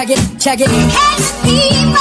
check it. Hey, people.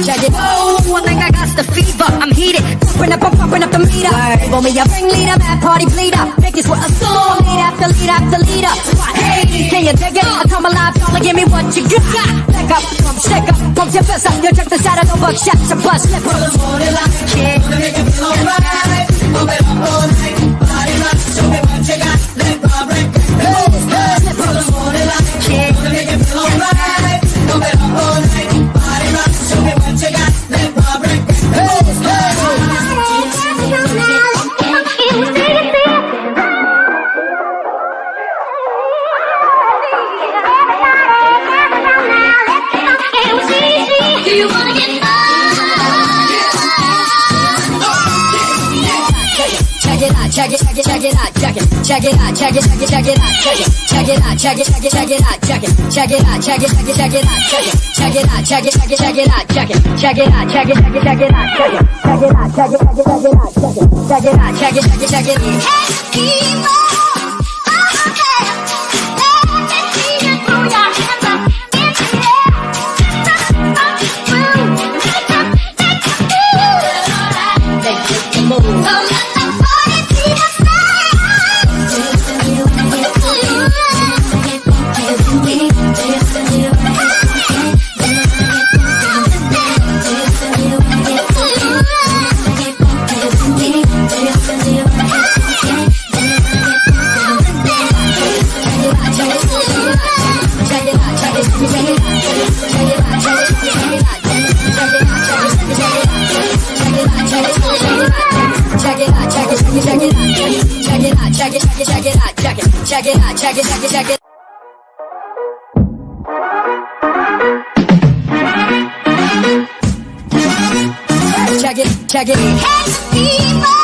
Check it. Oh, I think I got the fever. I'm heated. Pumping up the meter. Roll me a ringleader, mad party bleeder. Make this with a song. Lead after lead after leader. Hey, can you dig it? I come alive, y'all, give me what you got. Back up, pump, shake up, pump your fist up. You check the side of the buck, shots, a bus, slip up. Yeah. Wanna make it feel alright. Pump it up all night. Body rock, show me what you got. Let go, break. Slip up. Yeah. Wanna make it feel alright. Pump it up all night. Body rock, show me what you got. Let go, break. Check it out, check it out, check it, check it out, check it, check it, check it out, check it, check it out, check it, check it, check it out, check it, check it out, check it, check it, check it out, check it, check it out, check it, check it, check it out, check it, check it out, check it, check it, check it out, check it, check it out, check it, check it, check it out, check it, check it out, check it, check it, check it. Hey, people. Check it out, check it, check it, check it. Check it, check it. Hey, people.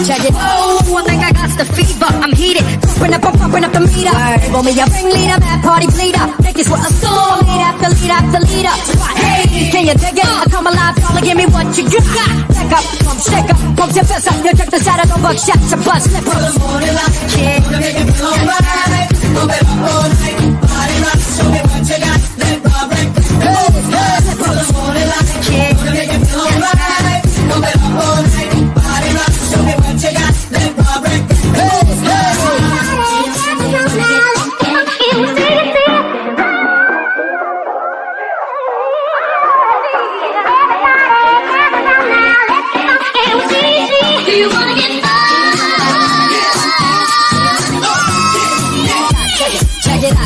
Check it. Oh, I think I got the fever. I'm heated. Pumping up the meter. Roll me a ringleader, mad party bleeder. Make this with a song. Lead after lead after leader. Hey, can you dig it? I come alive, y'all, give me what you got. Back up, pump, shake up, pump your fist up. You check the side of the buck, shots, a bus, slip up. Yeah. Wanna make it feel alright. Pump it up all night. Body rock, show me what you got. Let go, break. Slip up. Yeah. Wanna make it feel alright. Pump it up all night. Body rock, show me what you got. Let go, break.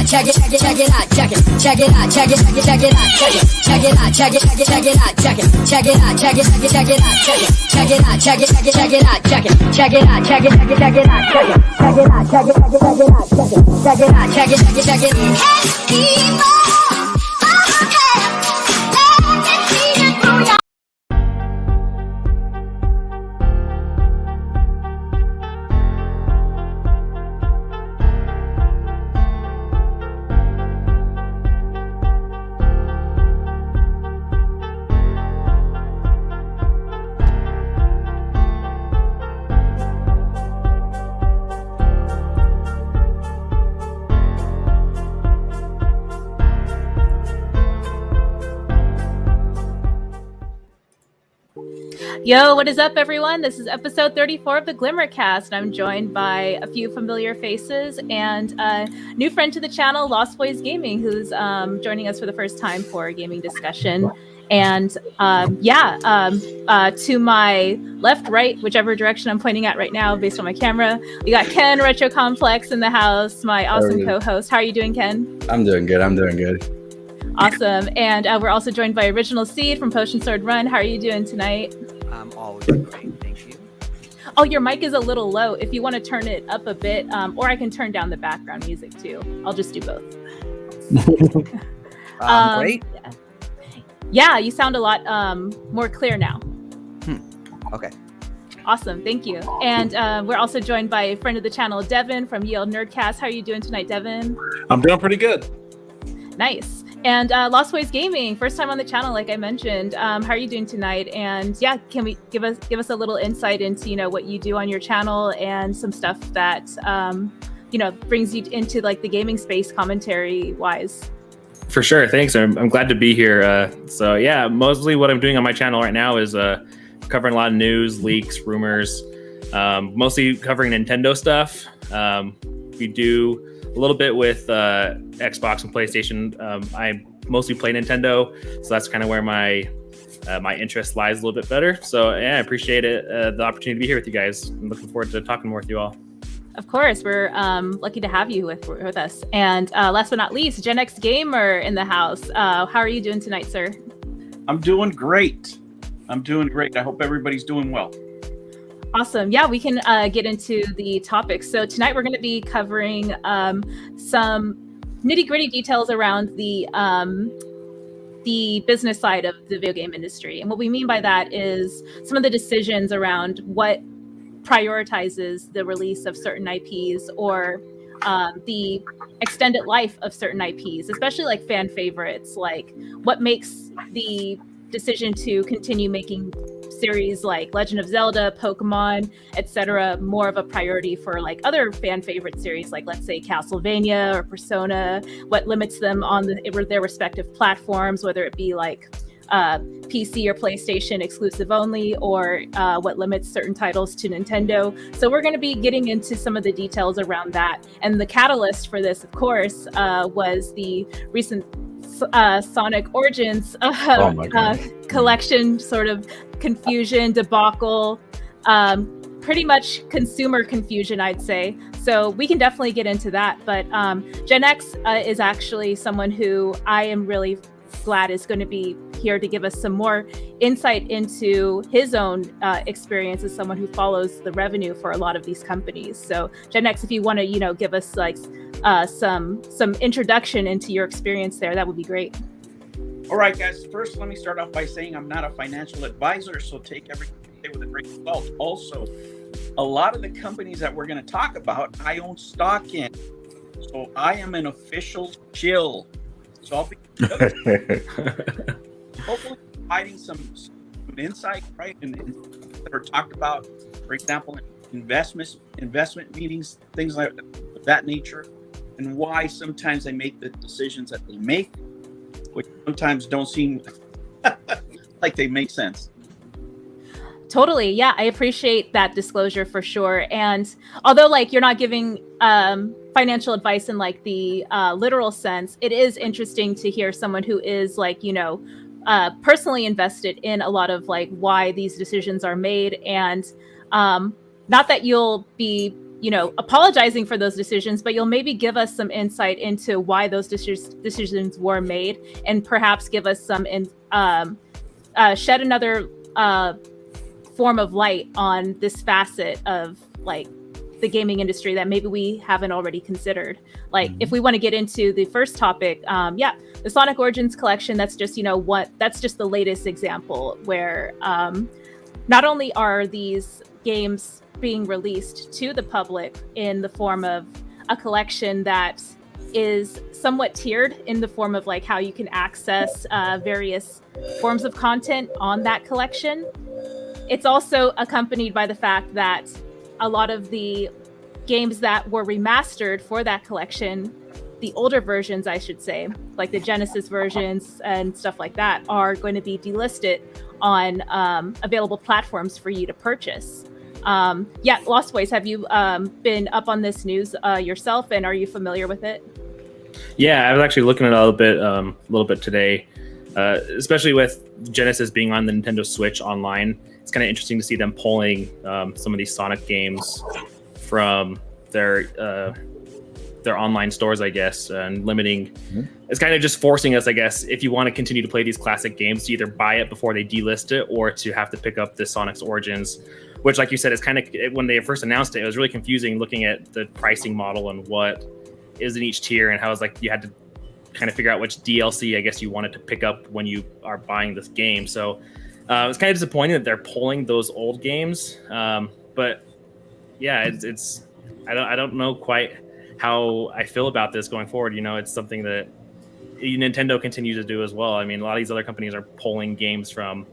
Check it, check it, check it out, check it, check it out, check it, check it, check it out, check it, check it out, check it, check it, check it out, check it, check it out, check it, check it, check it out, check it, check it out, check it, check it, check it out, check it, check it out, check it, check it, check it out, check it, check it out, check it, check it, check it out, check it, check it out, check it, check it, check it. Hey, people. Yo, what is up, everyone? This is episode 34 of the Glimmer Cast. I'm joined by a few familiar faces and a new friend to the channel, Boyz Gaming, who's joining us for the first time for a gaming discussion. And to my left, right, whichever direction I'm pointing at right now, based on my camera, we got Ken Retro Complex in the house, my awesome co-host. How are you doing, Ken? I'm doing good. Awesome. And we're also joined by Original Seed from Potion Sword Run. How are you doing tonight? I'm always great, thank you. Oh, your mic is a little low. If you want to turn it up a bit, or I can turn down the background music too. I'll just do both. Great. Yeah, you sound a lot more clear now. Okay. Awesome, thank you. And we're also joined by a friend of the channel, Devin from Nerdcast. How are you doing tonight, Devin? I'm doing pretty good. Nice. And Boyz Gaming, first time on the channel, like I mentioned. How are you doing tonight? And yeah, can we give us a little insight into what you do on your channel and some stuff that brings you into like the gaming space commentary wise? For sure, thanks. I'm glad to be here. So yeah, mostly what I'm doing on my channel right now is covering a lot of news, leaks, rumors, mostly covering Nintendo stuff. We do a little bit with Xbox and PlayStation. I mostly play Nintendo, so that's kind of where my interest lies a little bit better. So yeah, I appreciate it, the opportunity to be here with you guys. I'm looking forward to talking more with you all. Of course, we're lucky to have you with us. And last but not least, GenXGamer in the house. How are you doing tonight, sir? I'm doing great. I hope everybody's doing well. Awesome. Yeah, we can get into the topics. So tonight we're going to be covering some nitty-gritty details around the business side of the video game industry. And what we mean by that is some of the decisions around what prioritizes the release of certain IPs or the extended life of certain IPs, especially like fan favorites, like what makes the decision to continue making series like Legend of Zelda, Pokemon, etc. more of a priority for like other fan favorite series like, let's say, Castlevania or Persona, what limits them on their respective platforms, whether it be like PC or PlayStation exclusive only, or what limits certain titles to Nintendo. So we're going to be getting into some of the details around that. And the catalyst for this, of course, was the recent Sonic Origins collection sort of confusion, debacle, pretty much consumer confusion, I'd say. So we can definitely get into that. But Gen X is actually someone who I am really glad is going to be here to give us some more insight into his own experience as someone who follows the revenue for a lot of these companies. So Gen X, if you want to, give us like some introduction into your experience there, that would be great. All right, guys. First, let me start off by saying I'm not a financial advisor, so take everything with a grain of salt. Also, a lot of the companies that we're going to talk about, I own stock in. So I am an official shill. So I'll be hopefully providing some insight, right? And that are talked about, for example, investment meetings, things like that nature, and why sometimes they make the decisions that they make, which sometimes don't seem like they make sense. Totally. Yeah, I appreciate that disclosure for sure. And although like you're not giving financial advice in like the literal sense, it is interesting to hear someone who is like, personally invested in a lot of like why these decisions are made. And not that you'll be, apologizing for those decisions, but you'll maybe give us some insight into why those decisions were made, and perhaps give us some shed another form of light on this facet of like the gaming industry that maybe we haven't already considered. Like if we want to get into the first topic, the Sonic Origins collection, that's just, that's just the latest example where not only are these games being released to the public in the form of a collection that is somewhat tiered in the form of like how you can access various forms of content on that collection. It's also accompanied by the fact that a lot of the games that were remastered for that collection, the older versions, I should say, like the Genesis versions and stuff like that, are going to be delisted on available platforms for you to purchase. Lost Boys, have you been up on this news yourself, and are you familiar with it? Yeah, I was actually looking at it a little bit today, especially with Genesis being on the Nintendo Switch online. It's kind of interesting to see them pulling some of these Sonic games from their online stores, I guess, and limiting. It's kind of just forcing us, I guess, if you want to continue to play these classic games, to either buy it before they delist it, or to have to pick up the Sonic's Origins, which, like you said, is kind of, when they first announced it, it was really confusing looking at the pricing model and what is in each tier, and how it's like you had to kind of figure out which DLC, I guess, you wanted to pick up when you are buying this game. So it's kind of disappointing that they're pulling those old games. But yeah, it's I don't know quite how I feel about this going forward. You know, it's something that Nintendo continues to do as well. I mean, a lot of these other companies are pulling games from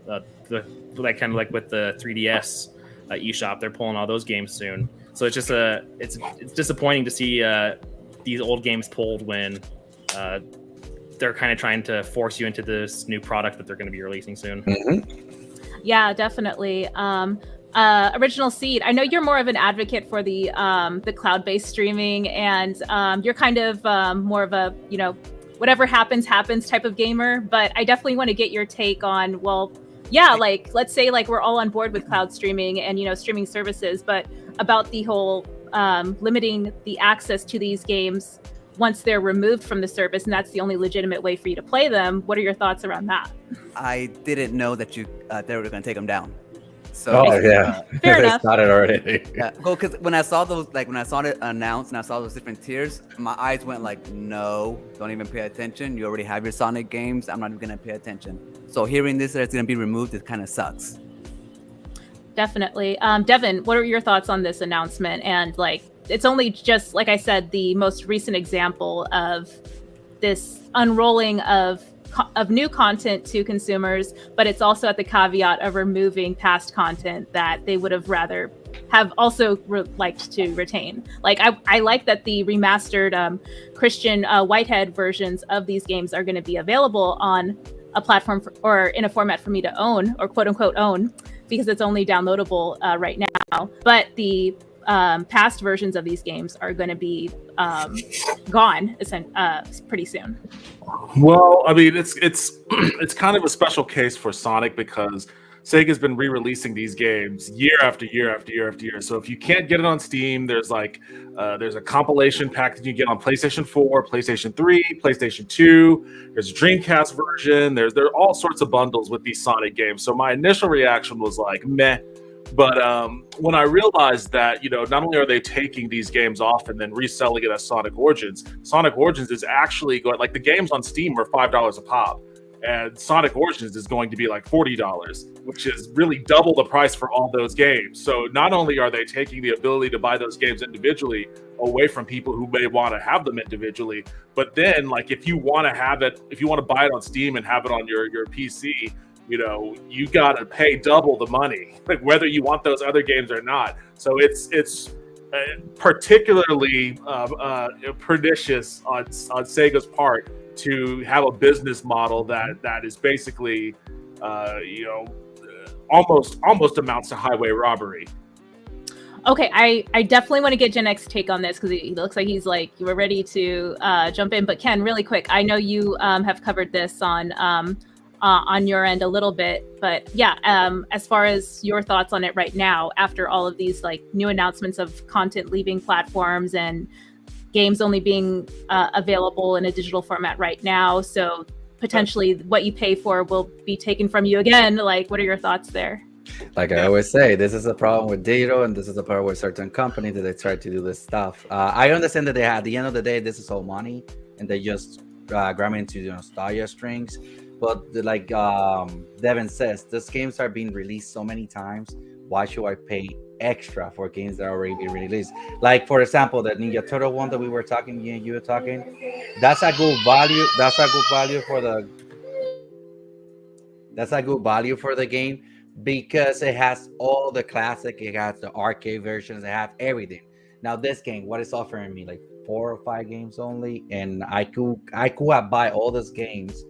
like kind of like with the 3DS eShop. They're pulling all those games soon. So it's just it's disappointing to see these old games pulled when they're kind of trying to force you into this new product that they're going to be releasing soon. Yeah, definitely. Original Seed, I know you're more of an advocate for the cloud-based streaming, and you're kind of more of a, you know, whatever happens type of gamer, but I definitely want to get your take on, well, yeah, like, let's say like we're all on board with cloud streaming and, you know, streaming services, but about the whole limiting the access to these games once they're removed from the service, and that's the only legitimate way for you to play them. What are your thoughts around that? I didn't know that they were going to take them down. So fair enough. Started already. Yeah, well, because when I saw it announced and I saw those different tiers, my eyes went like, no, don't even pay attention. You already have your Sonic games. I'm not even gonna pay attention. So hearing this that it's gonna be removed, it kind of sucks. Definitely. Devin, what are your thoughts on this announcement? And like, it's only just, like I said, the most recent example of this unrolling of new content to consumers, but it's also at the caveat of removing past content that they would have rather have also liked to retain. Like, I like that the remastered Christian Whitehead versions of these games are going to be available on a platform or in a format for me to own, or quote unquote own, because it's only downloadable right now. But the past versions of these games are going to be gone pretty soon. Well, I mean, it's kind of a special case for Sonic because Sega's been re-releasing these games year after year after year after year. So if you can't get it on Steam, there's a compilation pack that you get on PlayStation 4, PlayStation 3, PlayStation 2. There's a Dreamcast version. There are all sorts of bundles with these Sonic games. So my initial reaction was like, meh. But when I realized that, you know, not only are they taking these games off and then reselling it as Sonic Origins is actually going, like, the games on Steam are $5 a pop, and Sonic Origins is going to be like $40, which is really double the price for all those games. So not only are they taking the ability to buy those games individually away from people who may want to have them individually, but then, like, if you want to buy it on Steam and have it on your PC, you know, you got to pay double the money, like, whether you want those other games or not. So it's particularly pernicious on Sega's part to have a business model that is basically, you know, almost amounts to highway robbery. Okay, I definitely want to get Gen X take on this, because he looks like he's like, you were ready to jump in. But Ken, really quick, I know you have covered this on your end a little bit, but yeah, as far as your thoughts on it right now, after all of these like new announcements of content leaving platforms and games only being available in a digital format right now, so potentially what you pay for will be taken from you again. Like, what are your thoughts there? Like I always say, this is a problem with digital, and this is a problem with certain companies that they try to do this stuff. I understand that at the end of the day, this is all money, and they just grab into the nostalgia strings. But like Devin says, these games are being released so many times. Why should I pay extra for games that are already being released? Like, for example, the Ninja Turtle one that we were talking, you were talking. That's a good value. That's a good value for the game, because it has all the classic. It has the arcade versions. It has everything. Now this game, what it's offering me, like 4 or 5 games only, and I could buy all those games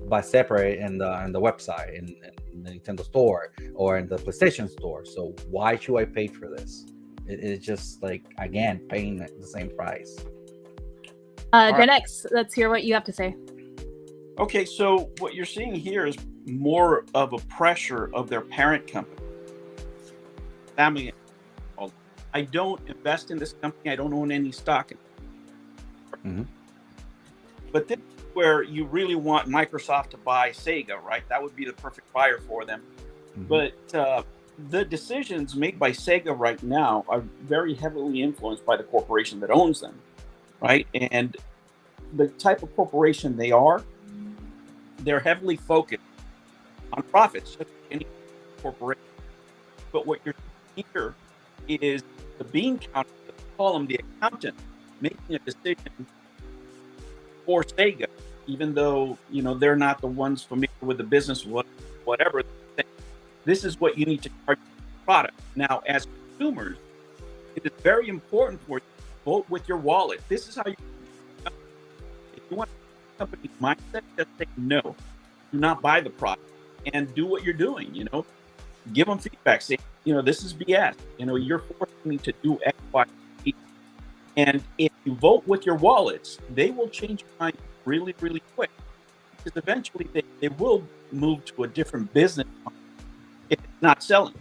by separate in the website, and the Nintendo store or in the PlayStation store. So why should I pay for this? It's just like, again, paying the same price. Gen X, let's hear what you have to say. Okay, so what you're seeing here is more of a pressure of their parent company. Family. I don't invest in this company. I don't own any stock in it. Mm-hmm. But this is where you really want Microsoft to buy Sega, right? That would be the perfect buyer for them. Mm-hmm. But the decisions made by Sega right now are very heavily influenced by the corporation that owns them, right? And the type of corporation they are, they're heavily focused on profits, just like any corporation. But what you're seeing here is the bean counter, call him the accountant, making a decision for Sega, even though they're not the ones familiar with the business, whatever. This is what you need to charge for the product. Now, as consumers, it is very important for you to vote with your wallet. This is how you. If you want a company's mindset, just say no, do not buy the product, and do what you're doing. Give them feedback. Say, this is BS. You're forcing me to do X, Y, Z. And if you vote with your wallets, they will change your mind really, really quick. Because eventually they will move to a different business if it's not selling.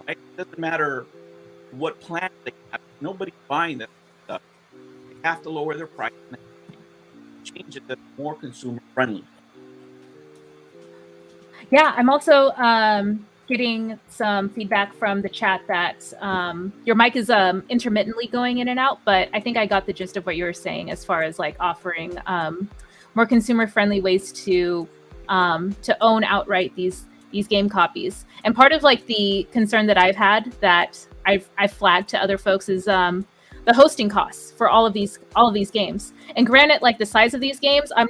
Right? It doesn't matter what plan they have. Nobody's buying that stuff. They have to lower their price and change it to more consumer friendly. Yeah, I'm also getting some feedback from the chat that your mic is intermittently going in and out, but I think I got the gist of what you were saying as far as like offering more consumer-friendly ways to own outright these game copies. And part of like the concern that I've had that I've flagged to other folks is the hosting costs for all of these games. And granted, like the size of these games, I'm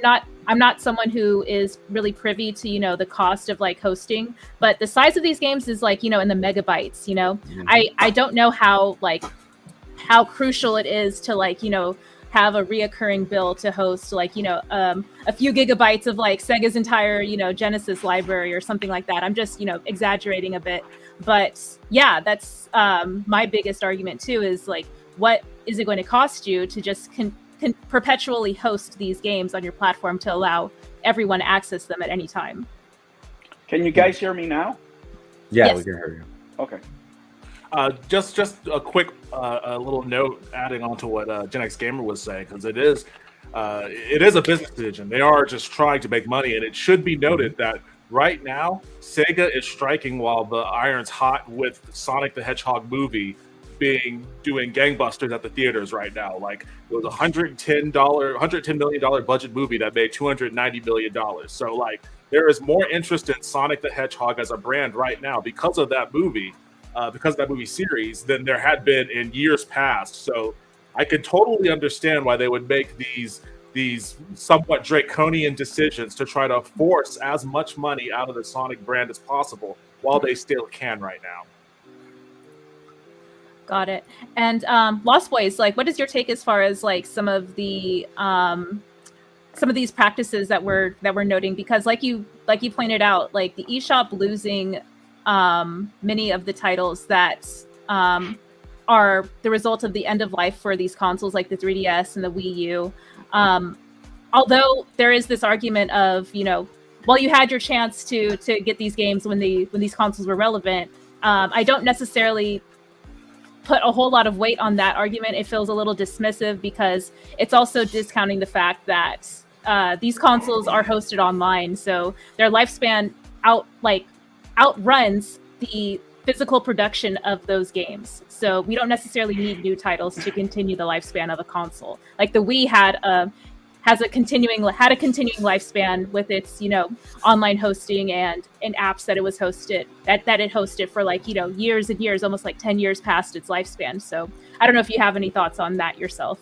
not someone who is really privy to the cost of like hosting, but the size of these games is like in the megabytes. Mm-hmm. I don't know how crucial it is to like have a reoccurring bill to host like a few gigabytes of like Sega's entire Genesis library or something like that. I'm just exaggerating a bit, but yeah, that's my biggest argument too, is like, what is it going to cost you to just can perpetually host these games on your platform to allow everyone to access them at any time? Can you guys hear me now? Yeah, Yes. we can hear you. Okay. Just a quick little note adding on to what GenXGamer was saying, because it is a business decision. They are just trying to make money, and it should be noted that right now Sega is striking while the iron's hot with Sonic the Hedgehog movie doing gangbusters at the theaters right now. Like, it was $110 million budget movie that made $290 million. So like, there is more interest in Sonic the Hedgehog as a brand right now because of that movie. Because of that movie series, than there had been in years past. So I could totally understand why they would make these somewhat draconian decisions to try to force as much money out of the Sonic brand as possible while they still can right now. Got it. And Lost Boys, like, what is your take as far as like some of these practices that we're noting? Because like you pointed out, like the eShop losing many of the titles that are the result of the end of life for these consoles, like the 3DS and the Wii U. Although there is this argument of, well, you had your chance to get these games when these consoles were relevant. I don't necessarily put a whole lot of weight on that argument. It feels a little dismissive because it's also discounting the fact that these consoles are hosted online, so their lifespan outruns the physical production of those games. So we don't necessarily need new titles to continue the lifespan of a console. Like the Wii had a continuing lifespan with its online hosting and apps that it was hosted that it hosted for like years and years, almost like 10 years past its lifespan. So I don't know if you have any thoughts on that yourself.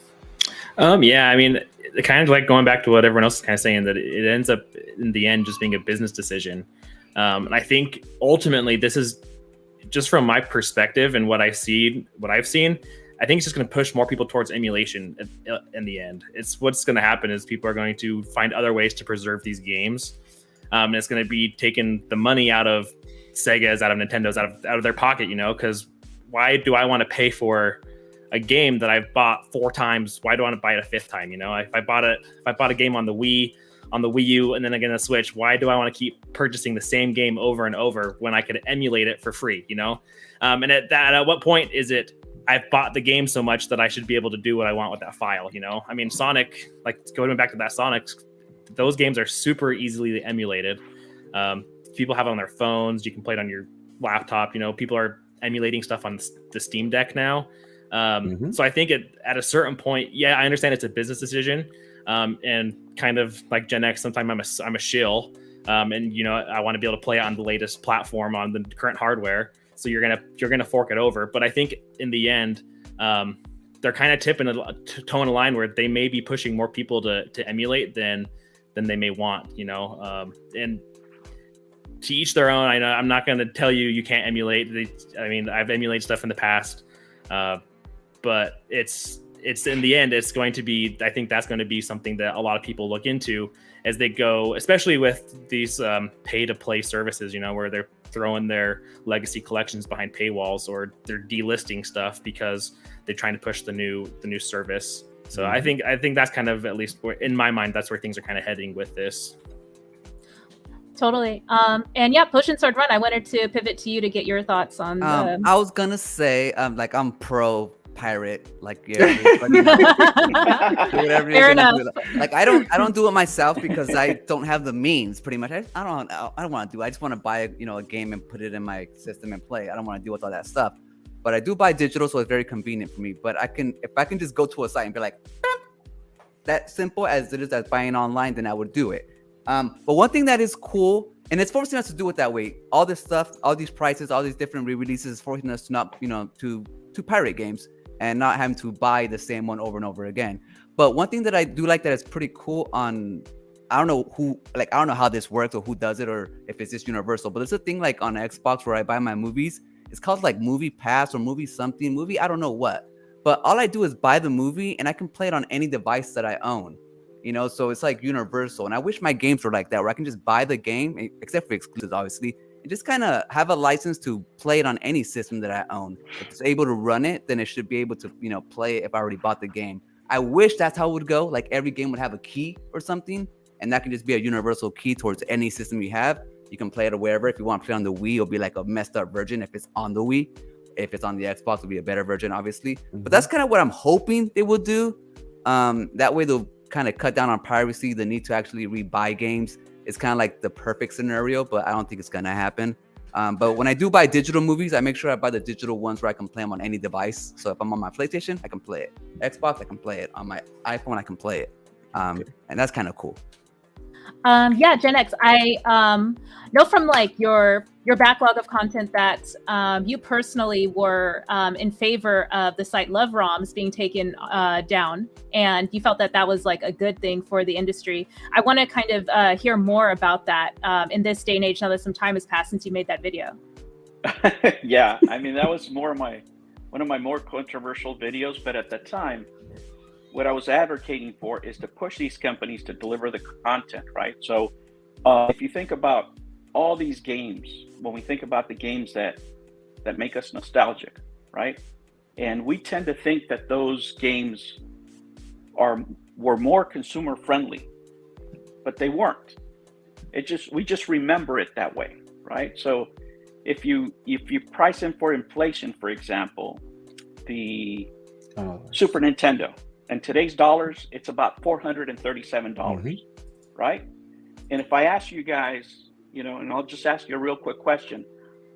Yeah, I mean, kind of like going back to what everyone else is kind of saying, that it ends up in the end just being a business decision. And I think ultimately this is just from my perspective and what I've seen, I think it's just going to push more people towards emulation in the end. It's what's going to happen is people are going to find other ways to preserve these games. And it's going to be taking the money out of Sega's, out of Nintendo's, out of their pocket, because why do I want to pay for a game that I've bought 4 times? Why do I want to buy it a 5th time? If I bought a game on the Wii, on the Wii U, and then again the Switch, why do I want to keep purchasing the same game over and over when I could emulate it for free? And at what point is it I've bought the game so much that I should be able to do what I want with that file? I mean, Sonic, like going back to that Sonic, those games are super easily emulated. People have it on their phones. You can play it on your laptop. People are emulating stuff on the Steam Deck now. So I think at a certain point, yeah, I understand it's a business decision. And kind of like Gen X, sometimes I'm a shill. And I want to be able to play it on the latest platform on the current hardware. So you're gonna fork it over. But I think in the end, they're kind of toeing a line where they may be pushing more people to emulate than they may want. And to each their own. I know I'm not going to tell you can't emulate. I've emulated stuff in the past, but it's in the end, it's going to be. I think that's going to be something that a lot of people look into as they go, especially with these pay-to-play services. Where they're throwing their legacy collections behind paywalls, or they're delisting stuff because they're trying to push the new service. So I think that's kind of, at least in my mind, that's where things are kind of heading with this. Totally. And yeah, Push and Sword Run, I wanted to pivot to you to get your thoughts on the... I was gonna say, I'm pro pirate, like do whatever Fair enough. do. Like I don't do it myself because I don't have the means. Pretty much, I don't want to do. I just want to buy a game and put it in my system and play. I don't want to deal with all that stuff. But I do buy digital, so it's very convenient for me. But if I can just go to a site and be like, that simple as it is as buying online, then I would do it. But one thing that is cool, and it's forcing us to do it that way. All this stuff, all these prices, all these different re-releases is forcing us to not, to pirate games and not having to buy the same one over and over again. But one thing that I do like that is pretty cool on, I don't know how this works or who does it or if it's just universal, but there's a thing like on Xbox where I buy my movies. It's called like Movie Pass or Movie something, movie, I don't know what. But all I do is buy the movie and I can play it on any device that I own. So it's like universal. And I wish my games were like that, where I can just buy the game, except for exclusives, obviously, and just kind of have a license to play it on any system that I own. If it's able to run it, then it should be able to, play it if I already bought the game. I wish that's how it would go. Like every game would have a key or something, and that can just be a universal key towards any system you have. You can play it wherever. If you want to play on the Wii, it'll be like a messed up version. If it's on the Wii, if it's on the Xbox, it'll be a better version, obviously. Mm-hmm. But that's kind of what I'm hoping they will do. That way they'll kind of cut down on piracy, the need to actually rebuy games. It's kind of like the perfect scenario, but I don't think it's gonna happen. But when I do buy digital movies, I make sure I buy the digital ones where I can play them on any device. So if I'm on my PlayStation, I can play it. Xbox, I can play it. On my iPhone, I can play it. And that's kind of cool. Yeah, Gen X, I know from like your backlog of content that you personally were in favor of the site Love ROMs being taken down, and you felt that was like a good thing for the industry. I want to kind of hear more about that in this day and age, now that some time has passed since you made that video. Yeah, that was one of my more controversial videos, but at the time, what I was advocating for is to push these companies to deliver the content, right? So if you think about all these games, when we think about the games that make us nostalgic, right? And we tend to think that those games were more consumer friendly, but they weren't. We just remember it that way, right? So if you price in for inflation, for example, the Super Nintendo, and today's dollars, it's about $437, right? And if I ask you guys, and I'll just ask you a real quick question,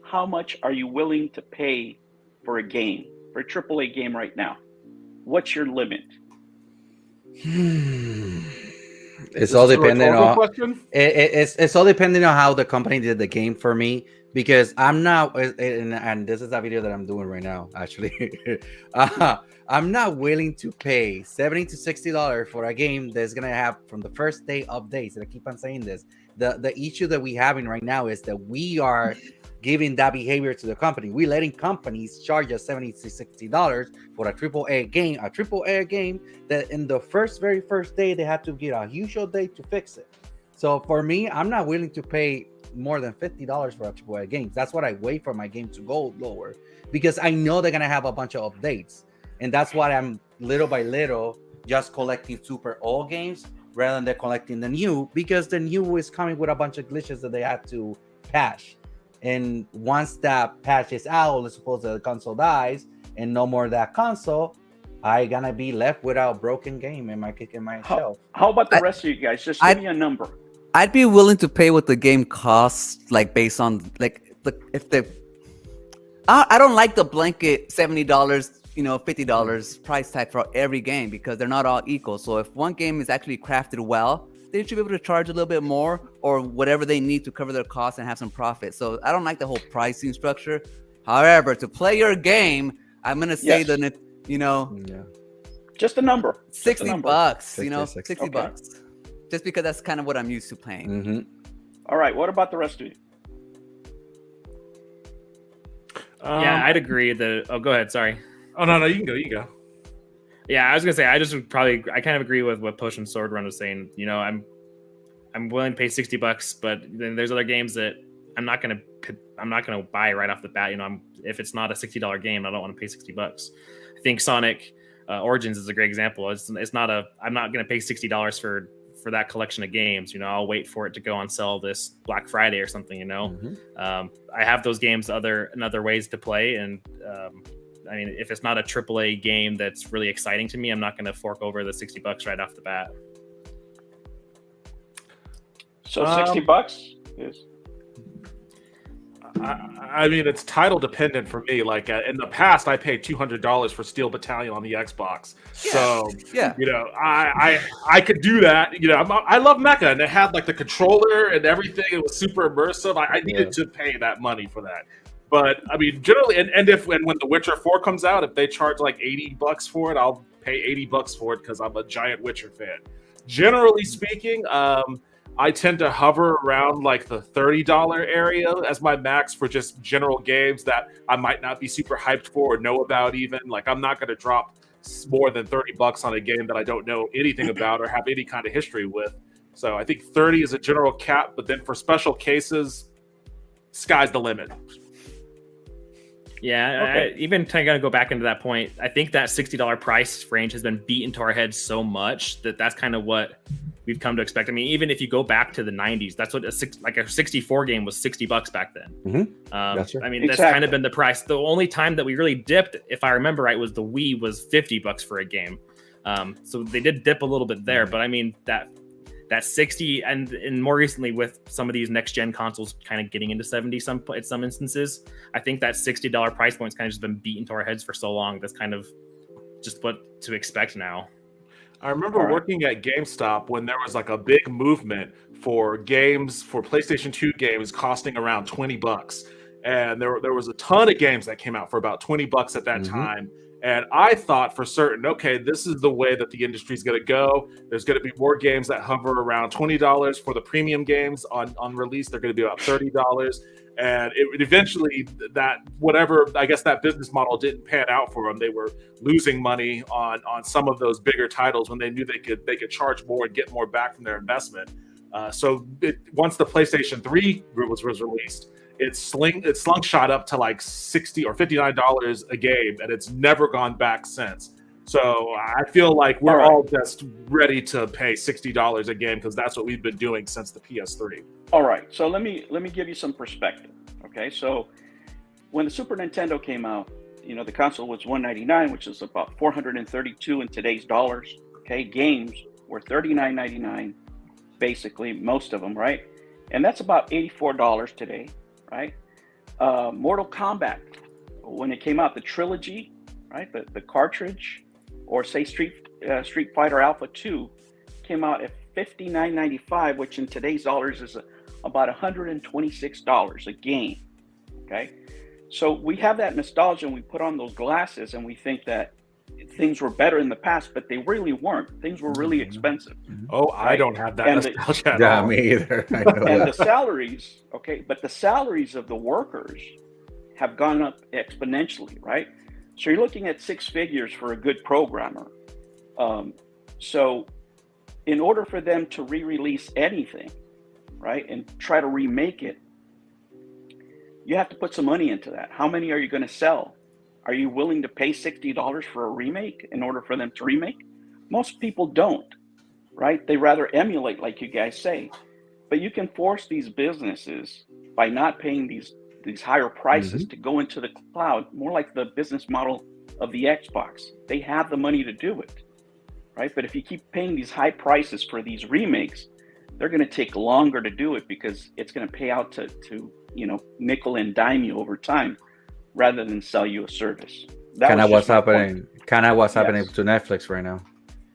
how much are you willing to pay for a game, for a AAA game right now? What's your limit? It's all depending on it's all depending on how the company did the game for me, because I'm not, and this is a video that I'm doing right now, actually. I'm not willing to pay $70 to $60 for a game that's gonna have from the first day updates. And I keep on saying this. The issue that we having right now is that we are giving that behavior to the company. We're letting companies charge us $70 to $60 for a AAA game that in the very first day they have to get a huge update to fix it. So for me, I'm not willing to pay more than $50 for a AAA game. That's what I wait for my game to go lower, because I know they're gonna have a bunch of updates, and that's why I'm little by little just collecting super old games rather than collecting the new, because the new is coming with a bunch of glitches that they have to patch. And once that patch is out, let's suppose the console dies and no more of that console, I gonna be left without a broken game in my shelf. How about the rest of you guys? Just give me a number. I'd be willing to pay what the game costs, like based on if the. I don't like the blanket $70, $50 price tag for every game, because they're not all equal. So if one game is actually crafted well, they should be able to charge a little bit more or whatever they need to cover their costs and have some profit. So I don't like the whole pricing structure. However, to play your game, I'm gonna say just a number. $60, 60 Okay. bucks. Just because that's kind of what I'm used to paying. Mm-hmm. All right. What about the rest of you? Yeah, I'd agree that. Oh, go ahead. Sorry. Oh no, you can go. You go. Yeah, I was gonna say I kind of agree with what Potion Sword Run was saying. I'm willing to pay $60, but then there's other games that I'm not gonna buy right off the bat. If it's not a $60 game, I don't want to pay $60. I think Sonic Origins is a great example. I'm not gonna pay $60 for that collection of games. I'll wait for it to go on sale this Black Friday or something. Mm-hmm. I have those games in other ways to play, and if it's not a AAA game that's really exciting to me, I'm not going to fork over the $60 right off the bat. So $60 is. It's title dependent for me. Like in the past, I paid $200 for Steel Battalion on the Xbox. Yeah. So Yeah. I could do that. I love Mecha, and it had like the controller and everything. It was super immersive. I needed to pay that money for that. But generally, and when The Witcher 4 comes out, if they charge like $80 for it, I'll pay $80 for it because I'm a giant Witcher fan. Generally speaking, I tend to hover around like the $30 area as my max for just general games that I might not be super hyped for or know about even. Like, I'm not going to drop more than $30 on a game that I don't know anything about or have any kind of history with. So I think 30 is a general cap, but then for special cases, sky's the limit. Yeah, Okay. Even kind of go back into that point, I think that $60 price range has been beat into our heads so much that's kind of what we've come to expect. Even if you go back to the 90s, that's what a 64 game was $60 back then. Mm-hmm. That's right. That's kind of been the price. The only time that we really dipped, if I remember right, was the Wii was $50 for a game. So they did dip a little bit there, but that 60 and more recently with some of these next gen consoles kind of getting into 70 in some instances, I think that $60 price point's kind of just been beaten to our heads for so long. That's kind of just what to expect now. I remember working at GameStop when there was like a big movement for games, for PlayStation 2 games costing around $20. And there was a ton of games that came out for about $20 at that time. And I thought for certain, okay, this is the way that the industry is going to go. There's going to be more games that hover around $20 for the premium games on release. They're going to be about $30. And it eventually, that business model didn't pan out for them. They were losing money on some of those bigger titles when they knew they could charge more and get more back from their investment. So once the PlayStation 3 was released, it slingshot up to like $60 or $59 a game, and it's never gone back since. So I feel like we're all just ready to pay $60 a game because that's what we've been doing since the PS3. All right, so let me give you some perspective. Okay, so when the Super Nintendo came out, the console was $199, which is about $432 in today's dollars. Okay, games were $39.99, basically most of them, right? And that's about $84 today, right? Mortal Kombat, when it came out, the trilogy, right? The cartridge, or say Street Fighter Alpha 2, came out at $59.95, which in today's dollars is about $126 a game. Okay, so we have that nostalgia, and we put on those glasses, and we think that things were better in the past, but they really weren't. Things were really expensive. Oh, I don't have that nostalgia at all. Me either. And the salaries, but the salaries of the workers have gone up exponentially, right? So you're looking at six figures for a good programmer. So in order for them to re-release anything, right, and try to remake it, you have to put some money into that. How many are you going to sell? Are you willing to pay $60 for a remake in order for them to remake? Most people don't, right? They rather emulate, like you guys say. But you can force these businesses by not paying these higher prices to go into the cloud, more like the business model of the Xbox. They have the money to do it, right? But if you keep paying these high prices for these remakes, they're going to take longer to do it because it's going to pay out to nickel and dime you over time rather than sell you a service. Kind of what's happening to Netflix right now.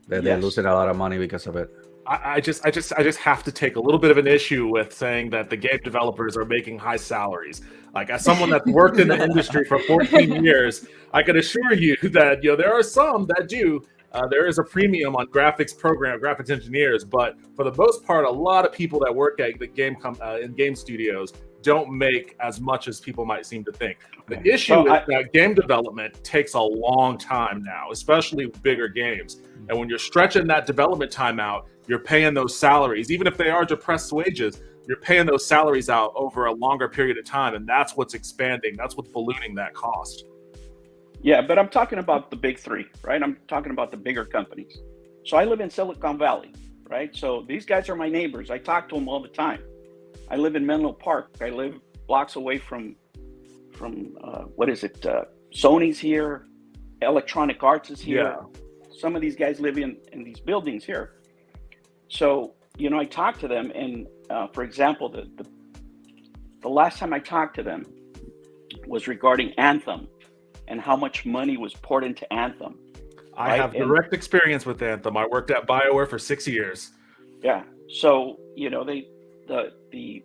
They're Yes. losing a lot of money because of it. I just have to take a little bit of an issue with saying that the game developers are making high salaries. Like, as someone that's worked in the industry for 14 years, I can assure you that there are some that do. There is a premium on graphics engineers, but for the most part, a lot of people that work at the in game studios don't make as much as people might seem to think. The issue is that game development takes a long time now, especially with bigger games. And when you're stretching that development time out, you're paying those salaries, even if they are depressed wages, you're paying those salaries out over a longer period of time. And that's what's expanding. That's what's ballooning that cost. Yeah, but I'm talking about the big three, right? I'm talking about the bigger companies. So I live in Silicon Valley, right? So these guys are my neighbors. I talk to them all the time. I live in Menlo Park. I live blocks away from Sony's here, Electronic Arts is here. Yeah. Some of these guys live in these buildings here. So, I talk to them, and for example, the last time I talked to them was regarding Anthem and how much money was poured into Anthem. I have direct experience with Anthem. I worked at BioWare for 6 years. Yeah. So, the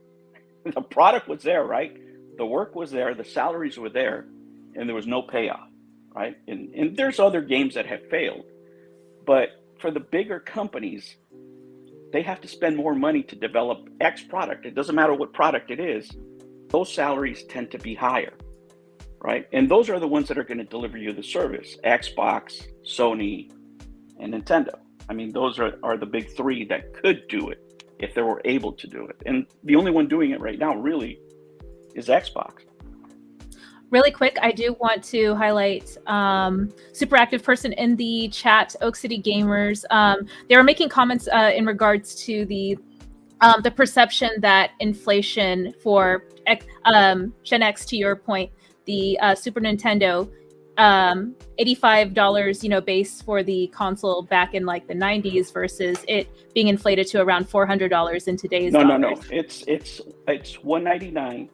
product was there, right? The work was there, the salaries were there, and there was no payoff, right? And there's other games that have failed. But for the bigger companies, they have to spend more money to develop X product. It doesn't matter what product it is. Those salaries tend to be higher, right? And those are the ones that are going to deliver you the service: Xbox, Sony, and Nintendo. I mean, those are the big three that could do it if they were able to do it. And the only one doing it right now really is Xbox. Really quick, I do want to highlight super active person in the chat, Oak City Gamers. They were making comments in regards to the perception that inflation for Gen X, to your point, the Super Nintendo, $85, base for the console back in like the 90s versus it being inflated to around $400 in today's dollars. No. It's $199.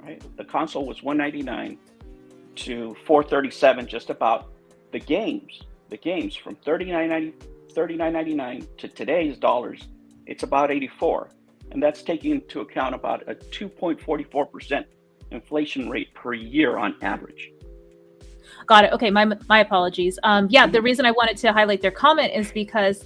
Right? The console was $199 to $437, just about. The games from $39.99 to today's dollars, it's about $84, and that's taking into account about a 2.44% inflation rate per year on average. Got it. Okay, my apologies. The reason I wanted to highlight their comment is because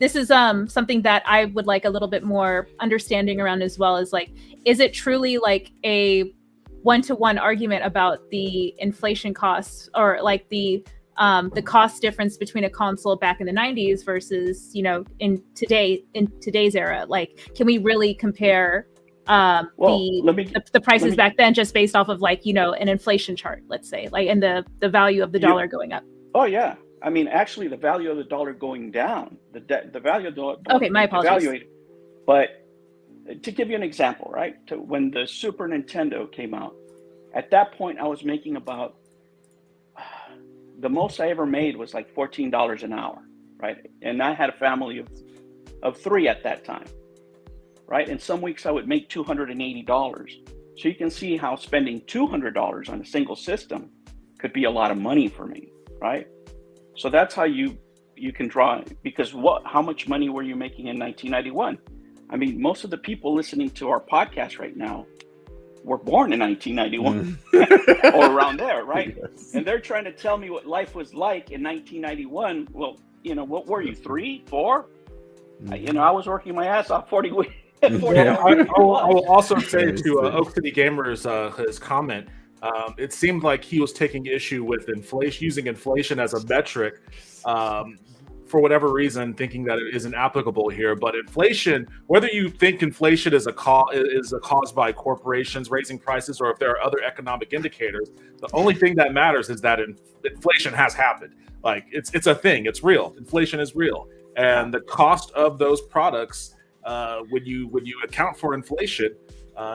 this is something that I would like a little bit more understanding around as well, is like, is it truly like a one-to-one argument about the inflation costs, or like the cost difference between a console back in the 90s versus, in today's era? Like, can we really compare the prices back then just based off of like, an inflation chart, let's say, like, and the value of the dollar going up? Oh yeah. I mean, actually, the value of the dollar going down, the value of the dollar. Okay, my apologies. But to give you an example, right? When the Super Nintendo came out, at that point, I was making about, the most I ever made was like $14 an hour, right? And I had a family of three at that time, right? And some weeks I would make $280. So you can see how spending $200 on a single system could be a lot of money for me, right? So that's how you can draw, because how much money were you making in 1991? I mean, most of the people listening to our podcast right now were born in 1991 or around there, right? Yes. And they're trying to tell me what life was like in 1991. Well, what were you, 3, 4? I was working my ass off 40 weeks. I will also say to Oak City Gamers, his comment, it seemed like he was taking issue with inflation, using inflation as a metric for whatever reason, thinking that it isn't applicable here. But inflation, whether you think inflation is caused by corporations raising prices, or if there are other economic indicators, the only thing that matters is that inflation has happened. Like it's a thing. It's real. Inflation is real, and the cost of those products, when you account for inflation,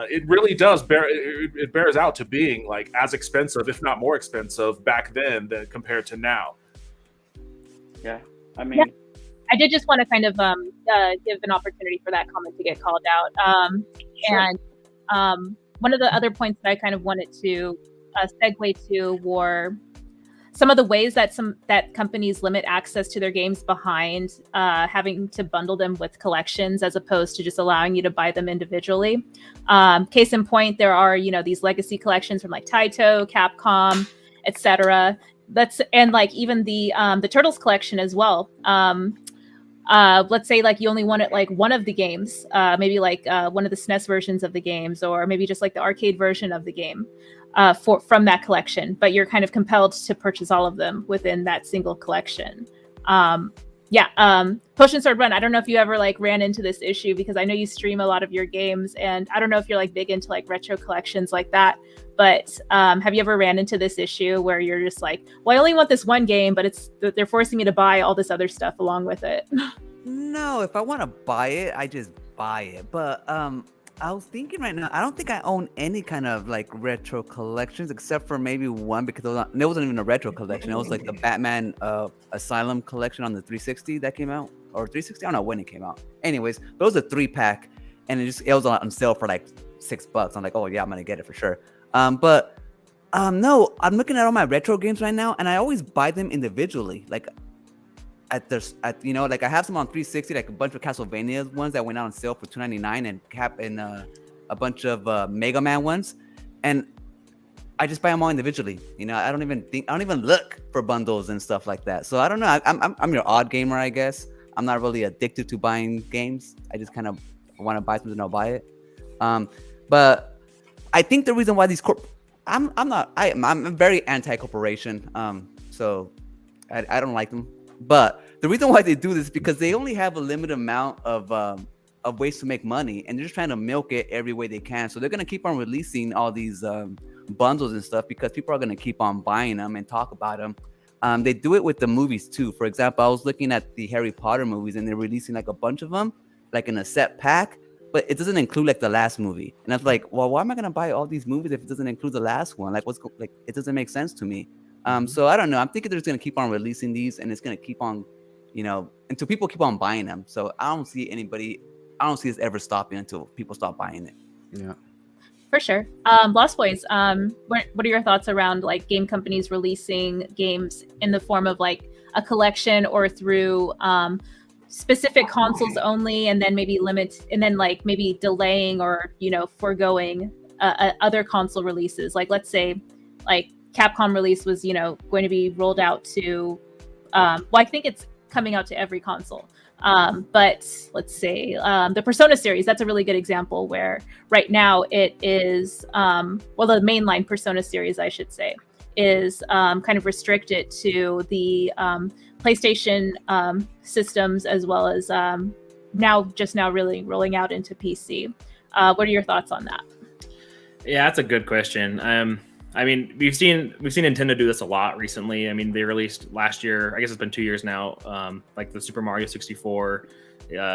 it really does it bears out to being like as expensive, if not more expensive, back then than compared to now. Yeah, I mean, I did just want to kind of give an opportunity for that comment to get called out. And one of the other points that I kind of wanted to segue to were some of the ways that companies limit access to their games behind having to bundle them with collections, as opposed to just allowing you to buy them individually. Case in point, there are these legacy collections from like Taito, Capcom, etc. And like even the Turtles collection as well. Let's say like you only wanted like one of the games, maybe like one of the SNES versions of the games, or maybe just like the arcade version of the game from that collection, but you're kind of compelled to purchase all of them within that single collection. Potion Sword Run, I don't know if you ever like ran into this issue, because I know you stream a lot of your games, and I don't know if you're like big into like retro collections like that, but have you ever ran into this issue where you're just like, well, I only want this one game, but they're forcing me to buy all this other stuff along with it? No, if I want to buy it, I just buy it. But I was thinking right now, I don't think I own any kind of like retro collections, except for maybe one, because it wasn't even a retro collection. It was like the Batman Asylum collection on the 360 that came out, or 360. I don't know when it came out. Anyways, but it was a 3-pack, and it was on sale for like $6. I'm like, oh yeah, I'm gonna get it for sure. No, I'm looking at all my retro games right now, and I always buy them individually. Like like I have some on 360, like a bunch of Castlevania ones that went out on sale for $2.99, and a bunch of Mega Man ones, and I just buy them all individually. I don't even look for bundles and stuff like that. So I don't know. I'm your odd gamer, I guess. I'm not really addicted to buying games. I just kind of want to buy something, I'll buy it. But I think the reason why these I'm very anti-corporation. So I don't like them. But the reason why they do this is because they only have a limited amount of ways to make money, and they're just trying to milk it every way they can. So they're gonna keep on releasing all these bundles and stuff, because people are gonna keep on buying them and talk about them. They do it with the movies too. For example, I was looking at the Harry Potter movies, and they're releasing like a bunch of them, like in a set pack, but it doesn't include like the last movie. And I was like, well, why am I gonna buy all these movies if it doesn't include the last one? Like, it doesn't make sense to me. So I don't know. I'm thinking they're just gonna keep on releasing these, and it's gonna keep on, until people keep on buying them. So I don't see this ever stopping until people stop buying it. Yeah, for sure. Lost Boys, what are your thoughts around like game companies releasing games in the form of like a collection, or through specific consoles only, and then maybe like maybe delaying or foregoing other console releases? Like, let's say like Capcom release was going to be rolled out to I think it's coming out to every console, but let's say the Persona series, that's a really good example, where right now it is the mainline Persona series, I should say, is kind of restricted to the PlayStation systems, as well as now really rolling out into PC. What are your thoughts on that? Yeah, that's a good question. I mean, we've seen Nintendo do this a lot recently. I mean, they released last year, I guess it's been 2 years now, like the Super Mario 64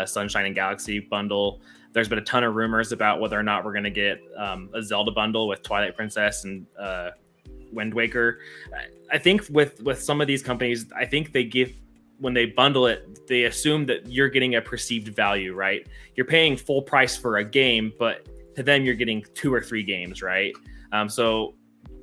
Sunshine and Galaxy bundle. There's been a ton of rumors about whether or not we're going to get a Zelda bundle with Twilight Princess and Wind Waker. I think with some of these companies, I think when they bundle it, they assume that you're getting a perceived value, right? You're paying full price for a game, but to them, you're getting 2 or 3 games, right? So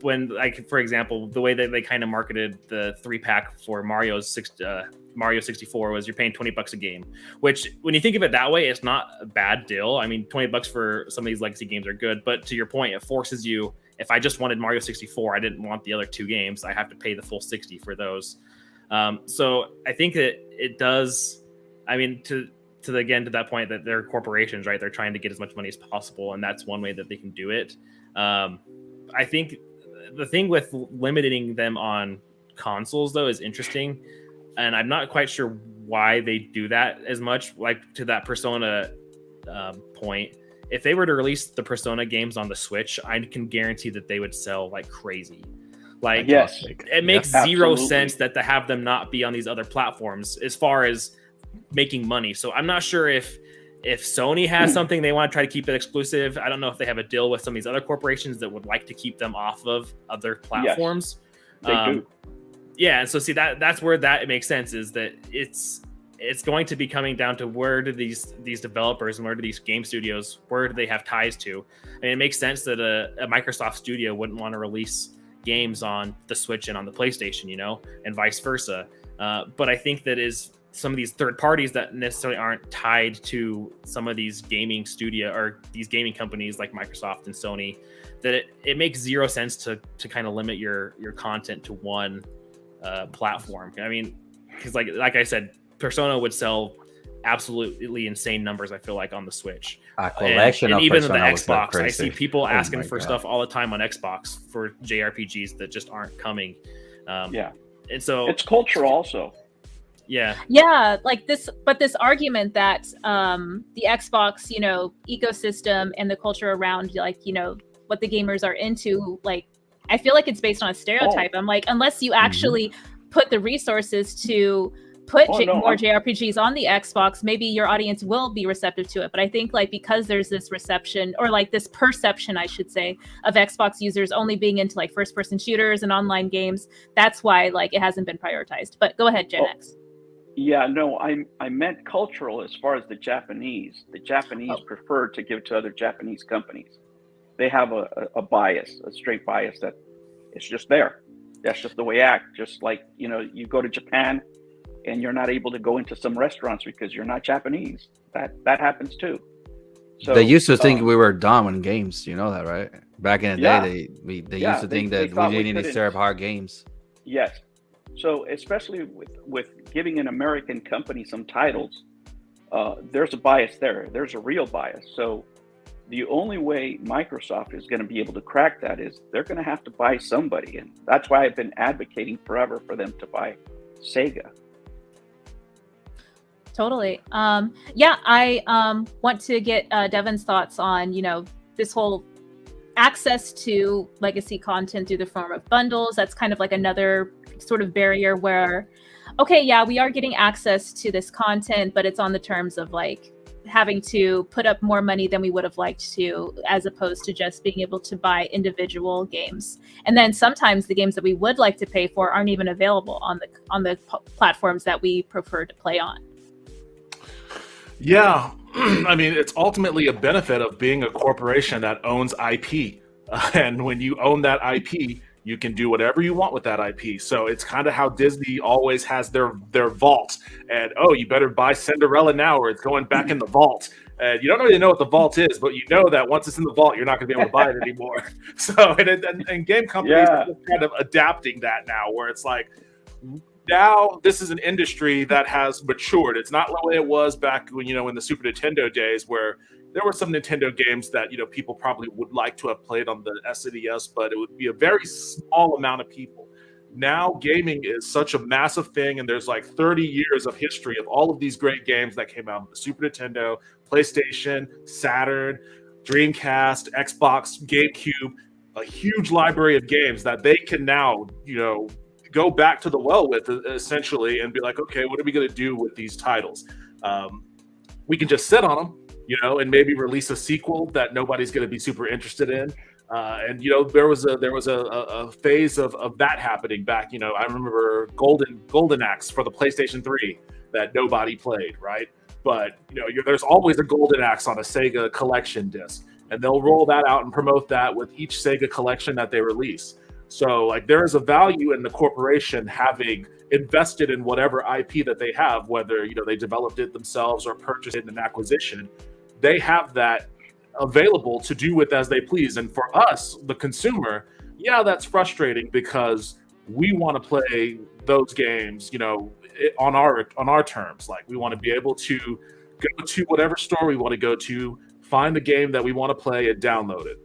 when, like, for example, the way that they kind of marketed the 3-pack for Mario 64 was you're paying $20 a game, which when you think of it that way, it's not a bad deal. I mean, $20 for some of these legacy games are good, but to your point, it forces you, if I just wanted Mario 64, I didn't want the other 2 games, I have to pay the full $60 for those. So I think that it does, I mean, to that point, that they're corporations, right? They're trying to get as much money as possible, and that's one way that they can do it. I think the thing with limiting them on consoles, though, is interesting, and I'm not quite sure why they do that as much. Like to that Persona point, if they were to release the Persona games on the Switch, I can guarantee that they would sell like crazy. Like, Yes. it makes zero Absolutely. sense that to have them not be on these other platforms as far as making money. So I'm not sure if Sony has something they want to try to keep it exclusive. I don't know if they have a deal with some of these other corporations that would like to keep them off of other platforms. They do. Yeah, and so see that's where that it makes sense, is that it's going to be coming down to where do these developers and where do these game studios, where do they have ties to? I mean, it makes sense that a Microsoft studio wouldn't want to release games on the Switch and on the PlayStation, you know, and vice versa. But I think that is some of these third parties that necessarily aren't tied to some of these gaming studio or these gaming companies like Microsoft and Sony, that it makes zero sense to kind of limit your content to one platform. I mean, because like I said, Persona would sell absolutely insane numbers, I feel like, on the Switch. A collection and of even the Persona was so Xbox, I crazy. see people asking my for God. stuff all the time on Xbox for JRPGs that just aren't coming. Yeah. And so It's culture also. Yeah, like this argument that the Xbox, you know, ecosystem and the culture around, like, you know, what the gamers are into, like, I feel like it's based on a stereotype. I'm like, unless you actually put the resources to put more JRPGs on the Xbox, maybe your audience will be receptive to it. But I think, like, because there's this reception, or like this perception, I should say, of Xbox users only being into like first person shooters and online games, that's why like it hasn't been prioritized. But go ahead, Gen X. Yeah, no, I meant cultural as far as the Japanese. The Japanese prefer to give to other Japanese companies. They have a bias, a straight bias that it's just there. That's just the way they act. Just like, you know, you go to Japan and you're not able to go into some restaurants because you're not Japanese. That happens too. So They used to think we were dumb in games. You know that, right? Back in the Yeah. day, they Yeah, used to think they that thought we we didn't couldn't- serve hard games. Yes. So especially with giving an American company some titles, there's a bias there. There's a real bias. So the only way Microsoft is going to be able to crack that is they're going to have to buy somebody. And that's why I've been advocating forever for them to buy Sega. Totally. Yeah, I want to get Devin's thoughts on, you know, this whole access to legacy content through the form of bundles. That's kind of like another sort of barrier where, okay, yeah, we are getting access to this content, but it's on the terms of like having to put up more money than we would have liked to, as opposed to just being able to buy individual games. And then sometimes the games that we would like to pay for aren't even available on the platforms that we prefer to play on. Yeah, I mean, it's ultimately a benefit of being a corporation that owns IP. And when you own that IP, you can do whatever you want with that IP. So it's kind of how Disney always has their vault. And, oh, you better buy Cinderella now or it's going back in the vault. And you don't really know what the vault is, but you know that once it's in the vault, you're not going to be able to buy it anymore. So, and game companies are kind of adapting that now, where it's like, now this is an industry that has matured. It's not the way it was back when, you know, in the Super Nintendo days, where there were some Nintendo games that, you know, people probably would like to have played on the SNES, but it would be a very small amount of people. Now gaming is such a massive thing, and there's like 30 years of history of all of these great games that came out on the Super Nintendo, PlayStation, Saturn, Dreamcast, Xbox, GameCube, a huge library of games that they can now, you know, go back to the well with, essentially, and be like, okay, what are we going to do with these titles? We can just sit on them, you know, and maybe release a sequel that nobody's going to be super interested in. And, you know, there was a phase of that happening back. You know, I remember Golden Axe for the PlayStation 3 that nobody played, right? But, you know, there's always a Golden Axe on a Sega collection disc, and they'll roll that out and promote that with each Sega collection that they release. So, like, there is a value in the corporation having invested in whatever IP that they have, whether, you know, they developed it themselves or purchased it in an acquisition. They have that available to do with as they please. And for us, the consumer, yeah, that's frustrating because we want to play those games, you know, on our terms. Like, we want to be able to go to whatever store we want to go to, find the game that we want to play, and download it.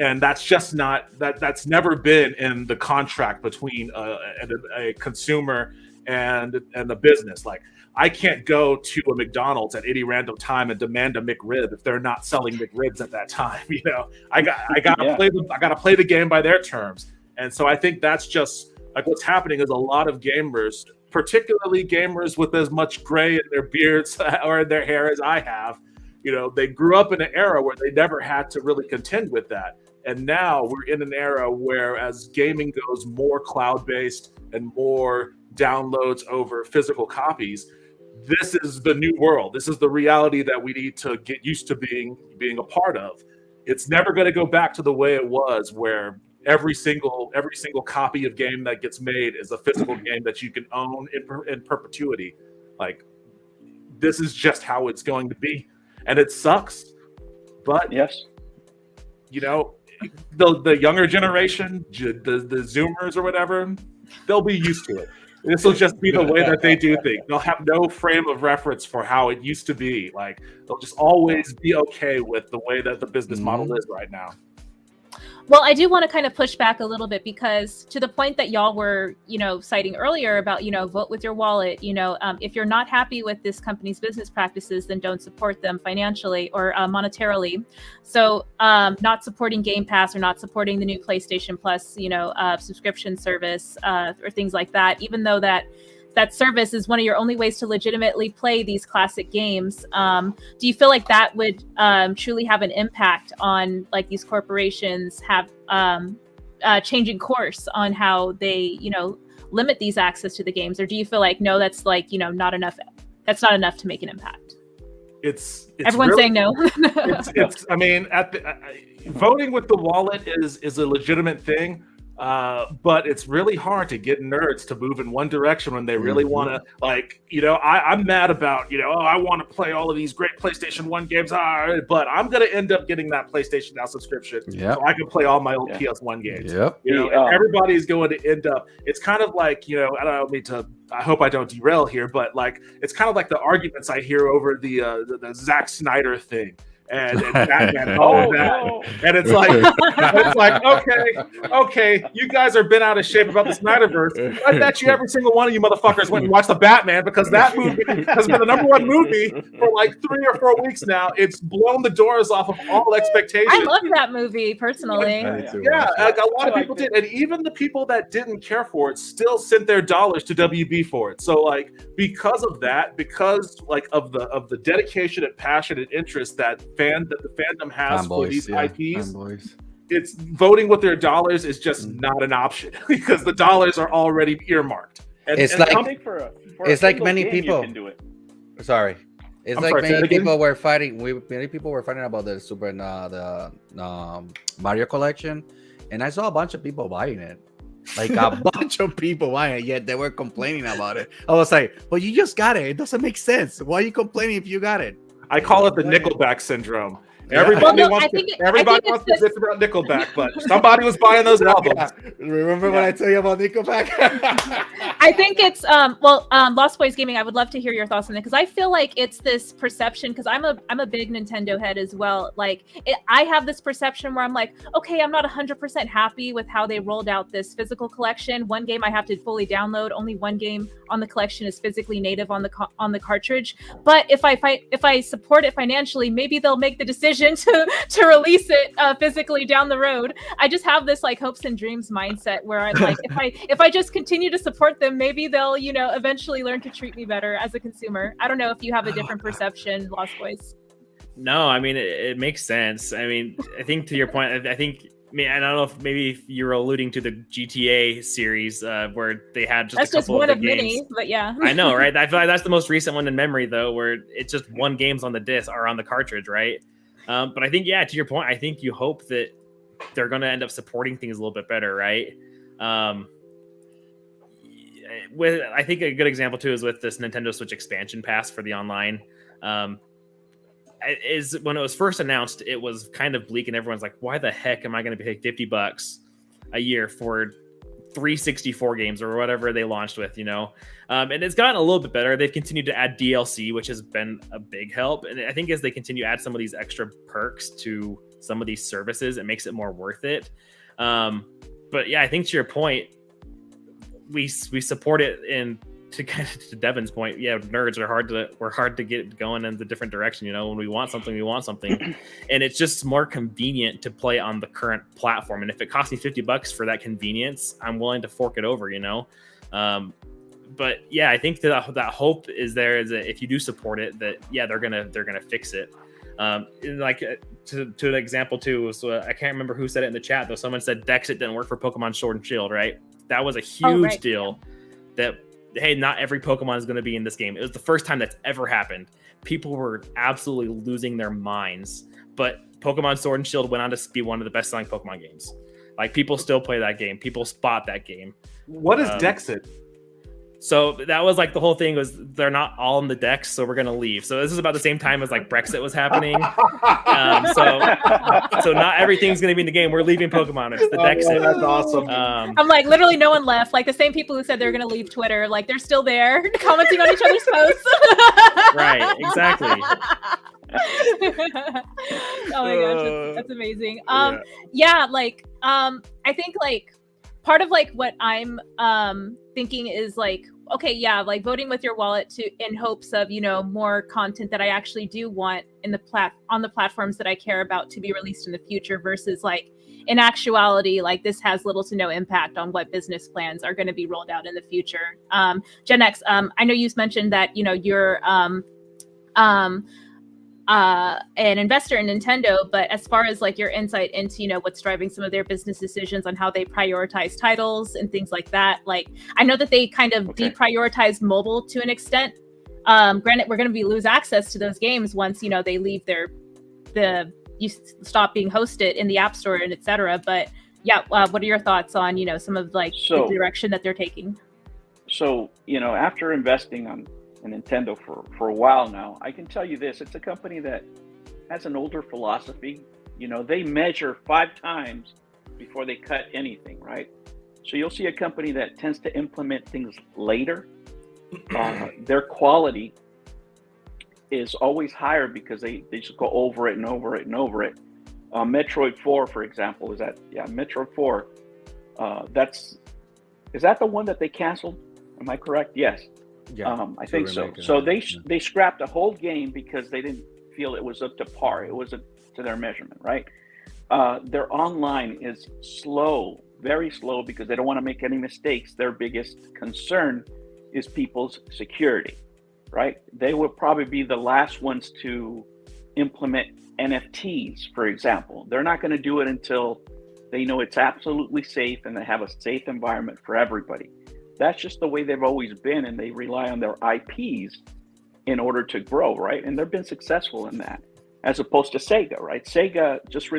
And that's just not that's never been in the contract between a consumer and the business. Like, I can't go to a McDonald's at any random time and demand a McRib if they're not selling McRibs at that time. You know, I gotta play the game by their terms. And so I think that's just like what's happening is a lot of gamers, particularly gamers with as much gray in their beards or in their hair as I have, you know, they grew up in an era where they never had to really contend with that. And now we're in an era where as gaming goes more cloud-based and more downloads over physical copies, this is the new world. This is the reality that we need to get used to being a part of. It's never going to go back to the way it was where every single copy of game that gets made is a physical game that you can own in perpetuity. Like, this is just how it's going to be. And it sucks, but yes, you know, the younger generation, the Zoomers or whatever, they'll be used to it. This will just be the way that they do things. They'll have no frame of reference for how it used to be. Like, they'll just always be okay with the way that the business model is right now. Well, I do want to kind of push back a little bit, because to the point that y'all were, you know, citing earlier about, you know, vote with your wallet, you know, if you're not happy with this company's business practices, then don't support them financially or monetarily. So not supporting Game Pass or not supporting the new PlayStation Plus, you know, subscription service or things like that, even though that service is one of your only ways to legitimately play these classic games. Do you feel like that would truly have an impact on like these corporations have changing course on how they, you know, limit these access to the games? Or do you feel like, no, that's like, you know, not enough. That's not enough to make an impact. It's everyone's really, saying no. it's I mean, voting with the wallet is a legitimate thing. But it's really hard to get nerds to move in one direction when they really want to, like, you know, I'm mad about, you know, I want to play all of these great PlayStation 1 games, but I'm going to end up getting that PlayStation Now subscription so I can play all my old PS1 games. You know, and everybody's going to end up, it's kind of like, you know, I hope I don't derail here, but like, it's kind of like the arguments I hear over the Zack Snyder thing. And Batman and all of that. No. And it's like, okay, you guys are bent out of shape about the Snyderverse. I bet you every single one of you motherfuckers went and watched the Batman, because that movie has been the #1 movie for like 3 or 4 weeks now. It's blown the doors off of all expectations. I love that movie personally. Yeah, like a lot of people did, and even the people that didn't care for it still sent their dollars to WB for it. So like, because of that, because like of the dedication and passion and interest that the fandom has for these IPs, it's voting with their dollars is just not an option because the dollars are already earmarked. And, it's and like I think for it's like many people. Sorry, it's I'm like sorry, many people were fighting. Many people were fighting about the Mario collection, and I saw a bunch of people buying it. Like a bunch of people buying it, yet they were complaining about it. I was like, "Well, you just got it. It doesn't make sense. Why are you complaining if you got it?" I call it the Nickelback syndrome. Everybody wants to bitch about Nickelback, but somebody was buying those albums. Remember when I tell you about Nickelback? I think it's Lost Boys Gaming. I would love to hear your thoughts on it, because I feel like it's this perception, because I'm a big Nintendo head as well. Like I have this perception where I'm like, okay, I'm not 100% happy with how they rolled out this physical collection. One game I have to fully download. Only one game on the collection is physically native on the cartridge. But if I support it financially, maybe they'll make the decision to release it physically down the road. I just have this like hopes and dreams mindset where I'm like, if I just continue to support them, maybe they'll, you know, eventually learn to treat me better as a consumer. I don't know if you have a different perception, Lost Boys. No, I mean it makes sense. I mean, I think to your point, I don't know if maybe you're alluding to the GTA series where they had just that's a couple just one of of games. Many, but yeah. I know, right? I feel like that's the most recent one in memory, though, where it's just one game's on the disc or on the cartridge, right? But I think, yeah, to your point, I think you hope that they're going to end up supporting things a little bit better, right? I think a good example too is with this Nintendo Switch expansion pass for the online. Is when it was first announced, it was kind of bleak, and everyone's like, "Why the heck am I going to pay $50 a year for 364 games or whatever they launched with?" You know, and it's gotten a little bit better. They've continued to add DLC, which has been a big help, and I think as they continue to add some of these extra perks to some of these services, it makes it more worth it. But yeah, I think to your point, we support it in to Devin's point, yeah, nerds we're hard to get going in the different direction. You know, when we want something, and it's just more convenient to play on the current platform. And if it costs me $50 for that convenience, I'm willing to fork it over. You know, but yeah, I think that hope is there. Is that if you do support it, that they're gonna fix it. Like to an example too. So I can't remember who said it in the chat though. Someone said Dexit didn't work for Pokemon Sword and Shield, right? That was a huge deal. That hey, not every Pokemon is going to be in this game. It was the first time that's ever happened. People were absolutely losing their minds. But Pokemon Sword and Shield went on to be one of the best-selling Pokemon games. Like, people still play that game. People spot that game. What is Dexit? So that was like the whole thing was they're not all in the decks, so we're going to leave. So this is about the same time as like Brexit was happening. So not everything's going to be in the game. We're leaving Pokemon. It's the decks. That's awesome. I'm like, literally no one left. Like the same people who said they're going to leave Twitter, like they're still there commenting on each other's posts. Right, exactly. Oh my gosh, that's amazing. I think like part of like what I'm thinking is like, okay, yeah, like voting with your wallet in hopes of, you know, more content that I actually do want in on the platforms that I care about to be released in the future versus like in actuality, like this has little to no impact on what business plans are going to be rolled out in the future. Gen X, I know you mentioned that, you know, you're an investor in Nintendo, but as far as like your insight into, you know, what's driving some of their business decisions on how they prioritize titles and things like that, like I know that they kind of deprioritize mobile to an extent. Granted, we're going to lose access to those games once, you know, they leave you stop being hosted in the App Store and etc. But yeah, what are your thoughts on, you know, some of like the direction that they're taking? So, you know, after investing on Nintendo for a while now, I can tell you this: it's a company that has an older philosophy. You know, they measure 5 times before they cut anything, right? So you'll see a company that tends to implement things later. Their quality is always higher because they just go over it and over it and over it. Metroid 4, for example, Metroid 4. Is that the one that they canceled? Am I correct? Yes. Yeah, I think so. So they scrapped the whole game because they didn't feel it was up to par. It wasn't to their measurement, right? Their online is slow, very slow, because they don't want to make any mistakes. Their biggest concern is people's security, right? They will probably be the last ones to implement NFTs, for example. They're not going to do it until they know it's absolutely safe and they have a safe environment for everybody. That's just the way they've always been, and they rely on their IPs in order to grow, right? And they've been successful in that, as opposed to Sega, right? Sega just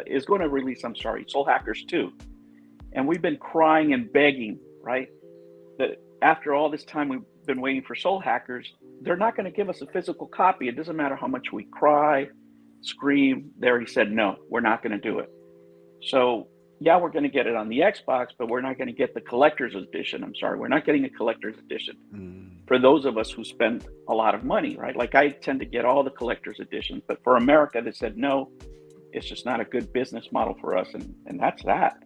is going to release, Soul Hackers 2. And we've been crying and begging, right, that after all this time we've been waiting for Soul Hackers, they're not going to give us a physical copy. It doesn't matter how much we cry, scream. They already said, no, we're not going to do it. So yeah, we're going to get it on the Xbox, but we're not going to get the collector's edition. We're not getting a collector's edition for those of us who spend a lot of money, right? Like I tend to get all the collector's editions, but for America, they said, no, it's just not a good business model for us. And that's that.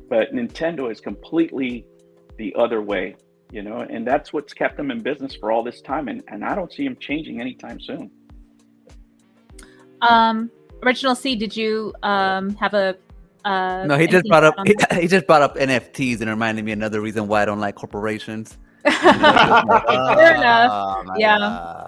But Nintendo is completely the other way, you know, and that's what's kept them in business for all this time. And I don't see them changing anytime soon. Original C, did you have a no, he just brought up NFTs and reminded me another reason why I don't like corporations. Fair enough. Yeah.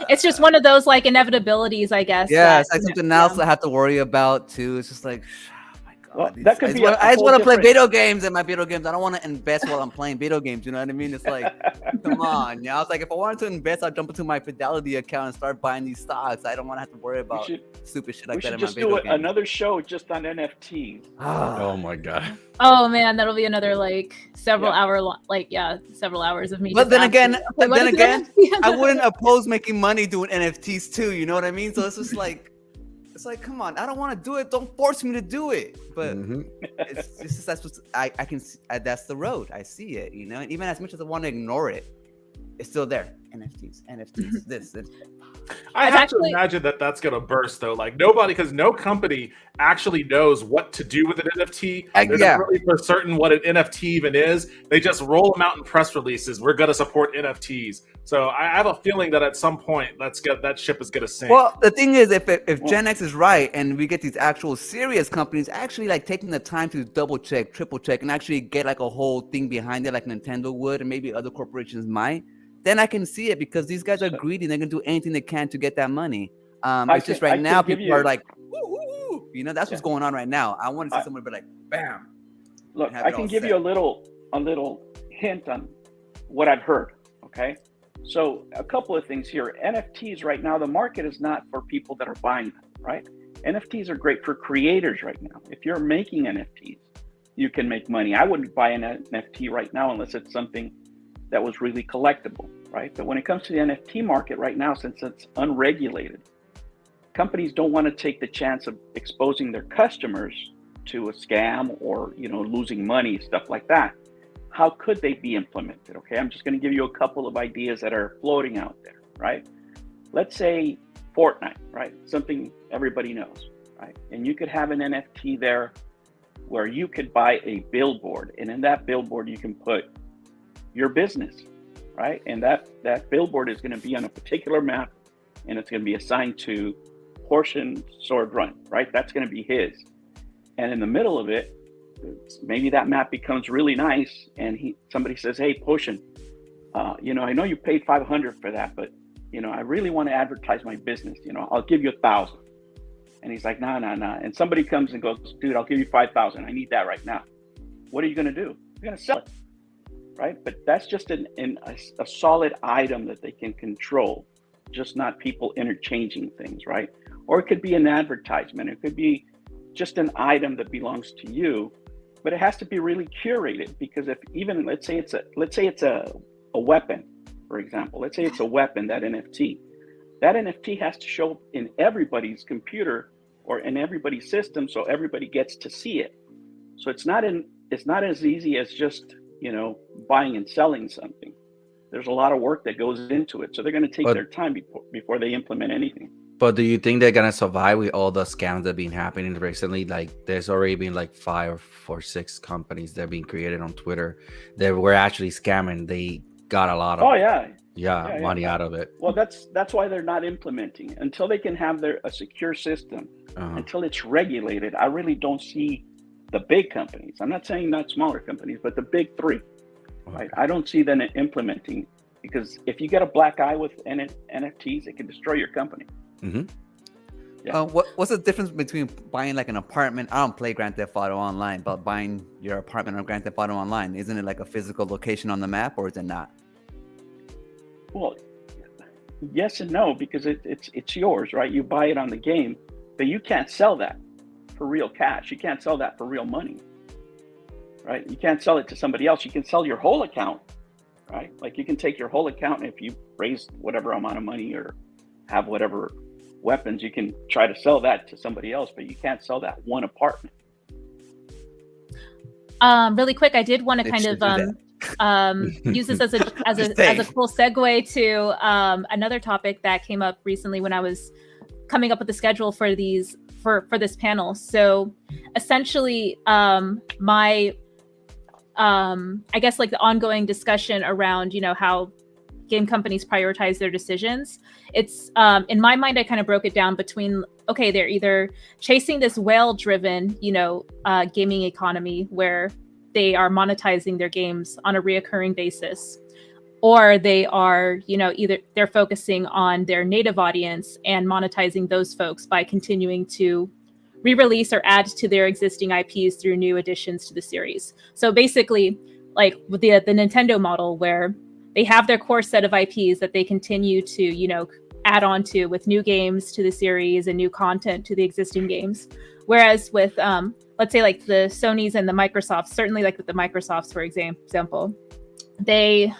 It's just one of those like inevitabilities, I guess. Yeah, it's like something else I have to worry about too. It's just like, oh my God. Well, that could be I just want to play video games and my video games. I don't want to invest while I'm playing video games. You know what I mean? It's like, come on. Yeah, I was like, if I wanted to invest, I'd jump into my Fidelity account and start buying these stocks. I don't want to have to worry about stupid shit like that in my video games. We should just do another show just on NFTs. Oh my God. Oh man, that'll be another like several hours of me. But then again, I wouldn't oppose making money doing NFTs too. You know what I mean? So it's just like, come on, I don't want to do it. Don't force me to do it. But it's just that's what I can. That's the road. I see it. You know, and even as much as I want to ignore it, it's still there. NFTs. This. I It's have actually- to imagine that that's going to burst, though. Like, because no company actually knows what to do with an NFT. They're not really for certain what an NFT even is. They just roll them out in press releases. We're going to support NFTs. So I have a feeling that at some point that ship is going to sink. Well, the thing is, if Gen X is right and we get these actual serious companies actually like taking the time to double check, triple check, and actually get like a whole thing behind it, like Nintendo would, and maybe other corporations might, then I can see it, because these guys are greedy and they're gonna do anything they can to get that money. It's just right now people are like, woo, you know, that's what's going on right now. I want to see someone be like, bam. Look, I can give you a little hint on what I've heard. Okay, so a couple of things here. NFTs right now, the market is not for people that are buying them, right? NFTs are great for creators right now. If you're making NFTs, you can make money. I wouldn't buy an NFT right now unless it's something that was really collectible, right? But when it comes to the NFT market right now, since it's unregulated, companies don't want to take the chance of exposing their customers to a scam or, you know, losing money, stuff like that. How could they be implemented? Okay, I'm just going to give you a couple of ideas that are floating out there, right? Let's say Fortnite, right? Something everybody knows, right? And you could have an NFT there where you could buy a billboard, and in that billboard you can put your business, right? And that billboard is going to be on a particular map, and it's going to be assigned to Portion Sword Run, right? That's going to be his. And in the middle of it, maybe that map becomes really nice, and somebody says, "Hey, Portion, you know, I know you paid $500 for that, but you know, I really want to advertise my business. You know, I'll give you $1,000." And he's like, "Nah." And somebody comes and goes, "Dude, I'll give you $5,000. I need that right now." What are you going to do? You're going to sell it, right? But that's just a solid item that they can control, just not people interchanging things, right? Or it could be an advertisement. It could be just an item that belongs to you, but it has to be really curated, because if even let's say it's a weapon, for example. Let's say it's a weapon, that NFT. That NFT has to show up in everybody's computer or in everybody's system, so everybody gets to see it. So it's not as easy as just, you know, buying and selling something. There's a lot of work that goes into it. So they're going to take their time before they implement anything. But do you think they're going to survive with all the scams that have been happening recently? Like, there's already been like 5 or 6 companies that have been created on Twitter that were actually scamming. They got a lot of money out of it. Well, that's why they're not implementing until they can have a secure system. Until it's regulated, I really don't see the big companies. I'm not saying not smaller companies, but the big 3. Right? I don't see them implementing, because if you get a black eye with NFTs, it can destroy your company. Mm-hmm. Yeah. What's the difference between buying like an apartment? I don't play Grand Theft Auto Online, but buying your apartment on Grand Theft Auto Online, isn't it like a physical location on the map, or is it not? Well, yes and no, because it's yours, right? You buy it on the game, but you can't sell that for real cash. You can't sell that for real money, right? You can't sell it to somebody else. You can sell your whole account, right? Like you can take your whole account, and if you raise whatever amount of money or have whatever weapons, you can try to sell that to somebody else, but you can't sell that one apartment. Really quick, I did want to kind of use this as a cool segue to another topic that came up recently when I was coming up with the schedule for these for this panel. So essentially, my I guess like the ongoing discussion around, you know, how game companies prioritize their decisions. It's in my mind, I kind of broke it down between, okay, they're either chasing this whale-driven, you know, gaming economy where they are monetizing their games on a reoccurring basis, or they are, you know, either they're focusing on their native audience and monetizing those folks by continuing to re-release or add to their existing IPs through new additions to the series. So basically, like with the Nintendo model, where they have their core set of IPs that they continue to, you know, add on to with new games to the series and new content to the existing games. Whereas with, let's say like the Sonys and the Microsofts, certainly like with the Microsofts, for example, they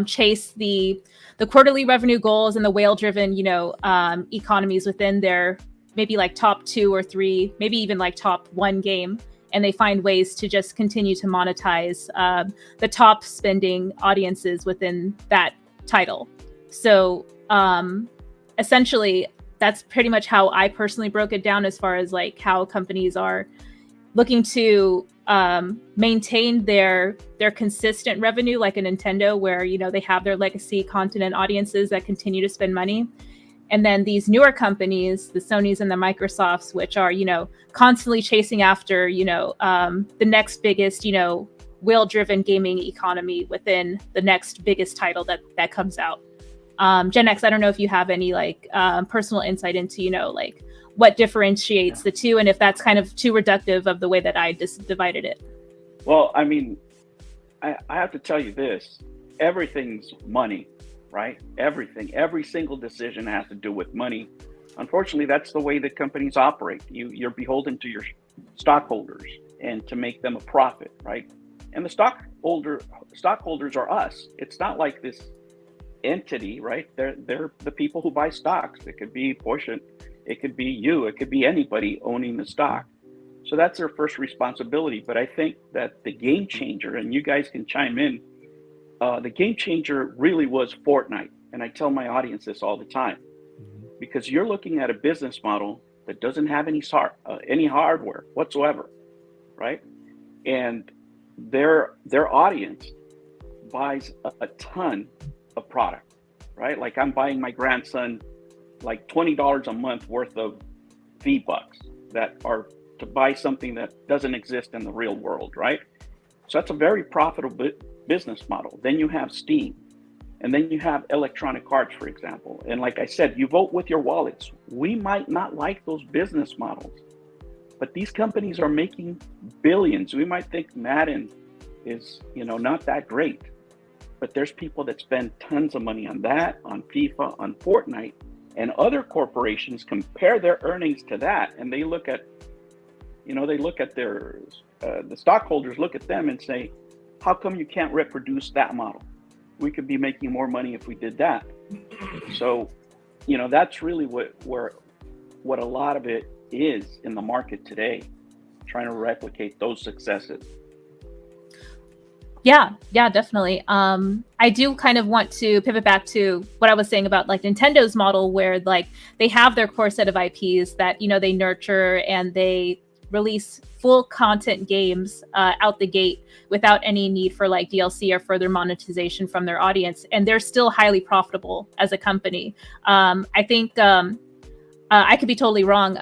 chase the quarterly revenue goals and the whale-driven, you know, economies within their maybe like top 2 or 3, maybe even like top 1 game. And they find ways to just continue to monetize the top spending audiences within that title. So essentially that's pretty much how I personally broke it down, as far as like how companies are looking to maintain their consistent revenue, like a Nintendo, where, you know, they have their legacy content and audiences that continue to spend money. And then these newer companies, the Sonys and the Microsofts, which are, you know, constantly chasing after, you know, the next biggest, you know, wheel-driven gaming economy within the next biggest title that comes out. Gen X, I don't know if you have any like personal insight into, you know, like what differentiates the two, and if that's kind of too reductive of the way that I just divided it. Well, I mean, I have to tell you this: everything's money, right? Everything, every single decision has to do with money. Unfortunately, that's the way that companies operate. You're beholden to your stockholders and to make them a profit, right? And the stockholders are us. It's not like this entity, right? They're the people who buy stocks. It could be Porsche, it could be you, it could be anybody owning the stock. So that's their first responsibility. But I think that the game changer, and you guys can chime in, the game changer really was Fortnite. And I tell my audience this all the time, because you're looking at a business model that doesn't have any hardware whatsoever, right? And their audience buys a ton of product, right? Like I'm buying my grandson like $20 a month worth of V-Bucks that are to buy something that doesn't exist in the real world, right? So that's a very profitable business model. Then you have Steam, and then you have electronic arts, for example. And like I said, you vote with your wallets. We might not like those business models, but these companies are making billions. We might think Madden is, you know, not that great, but there's people that spend tons of money on that, on FIFA, on Fortnite, and other corporations compare their earnings to that, and they look at, you know, they look at their the stockholders look at them and say, how come you can't reproduce that model? We could be making more money if we did that. So, you know, that's really what a lot of it is in the market today, trying to replicate those successes. Yeah, definitely. I do kind of want to pivot back to what I was saying about like Nintendo's model, where like they have their core set of IPs that, you know, they nurture and they release full content games out the gate without any need for like DLC or further monetization from their audience. And they're still highly profitable as a company. I think I could be totally wrong.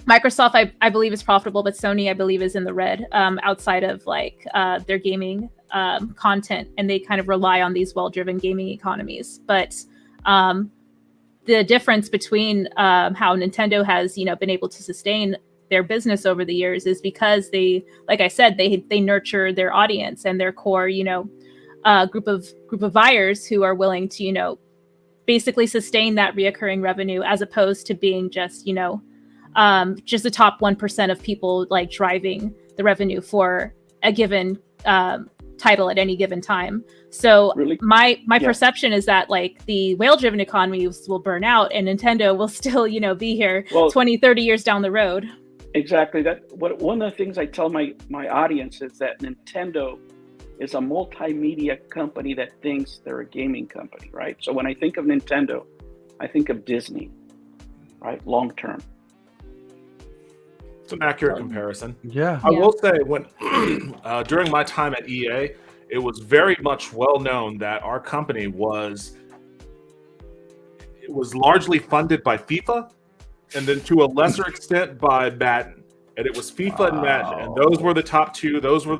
Microsoft, I believe, is profitable, but Sony, I believe, is in the red outside of like their gaming content, and they kind of rely on these well-driven gaming economies. But the difference between how Nintendo has, you know, been able to sustain their business over the years is because they, like I said, they nurture their audience and their core, you know, group of buyers who are willing to, you know, basically sustain that reoccurring revenue, as opposed to being just, you know, just the top 1% of people like driving the revenue for a given title at any given time. So Really? my perception is that like the whale-driven economies will burn out and Nintendo will still, you know, be here 20, 30 years down the road. Exactly. One of the things I tell my audience is that Nintendo is a multimedia company that thinks they're a gaming company, right? So when I think of Nintendo, I think of Disney, right? Long term. It's an accurate comparison. Yeah. I will say, when during my time at EA, it was very much well known that our company was largely funded by FIFA, and then to a lesser extent by Madden. And it was FIFA and Madden, and those were the top two. Those were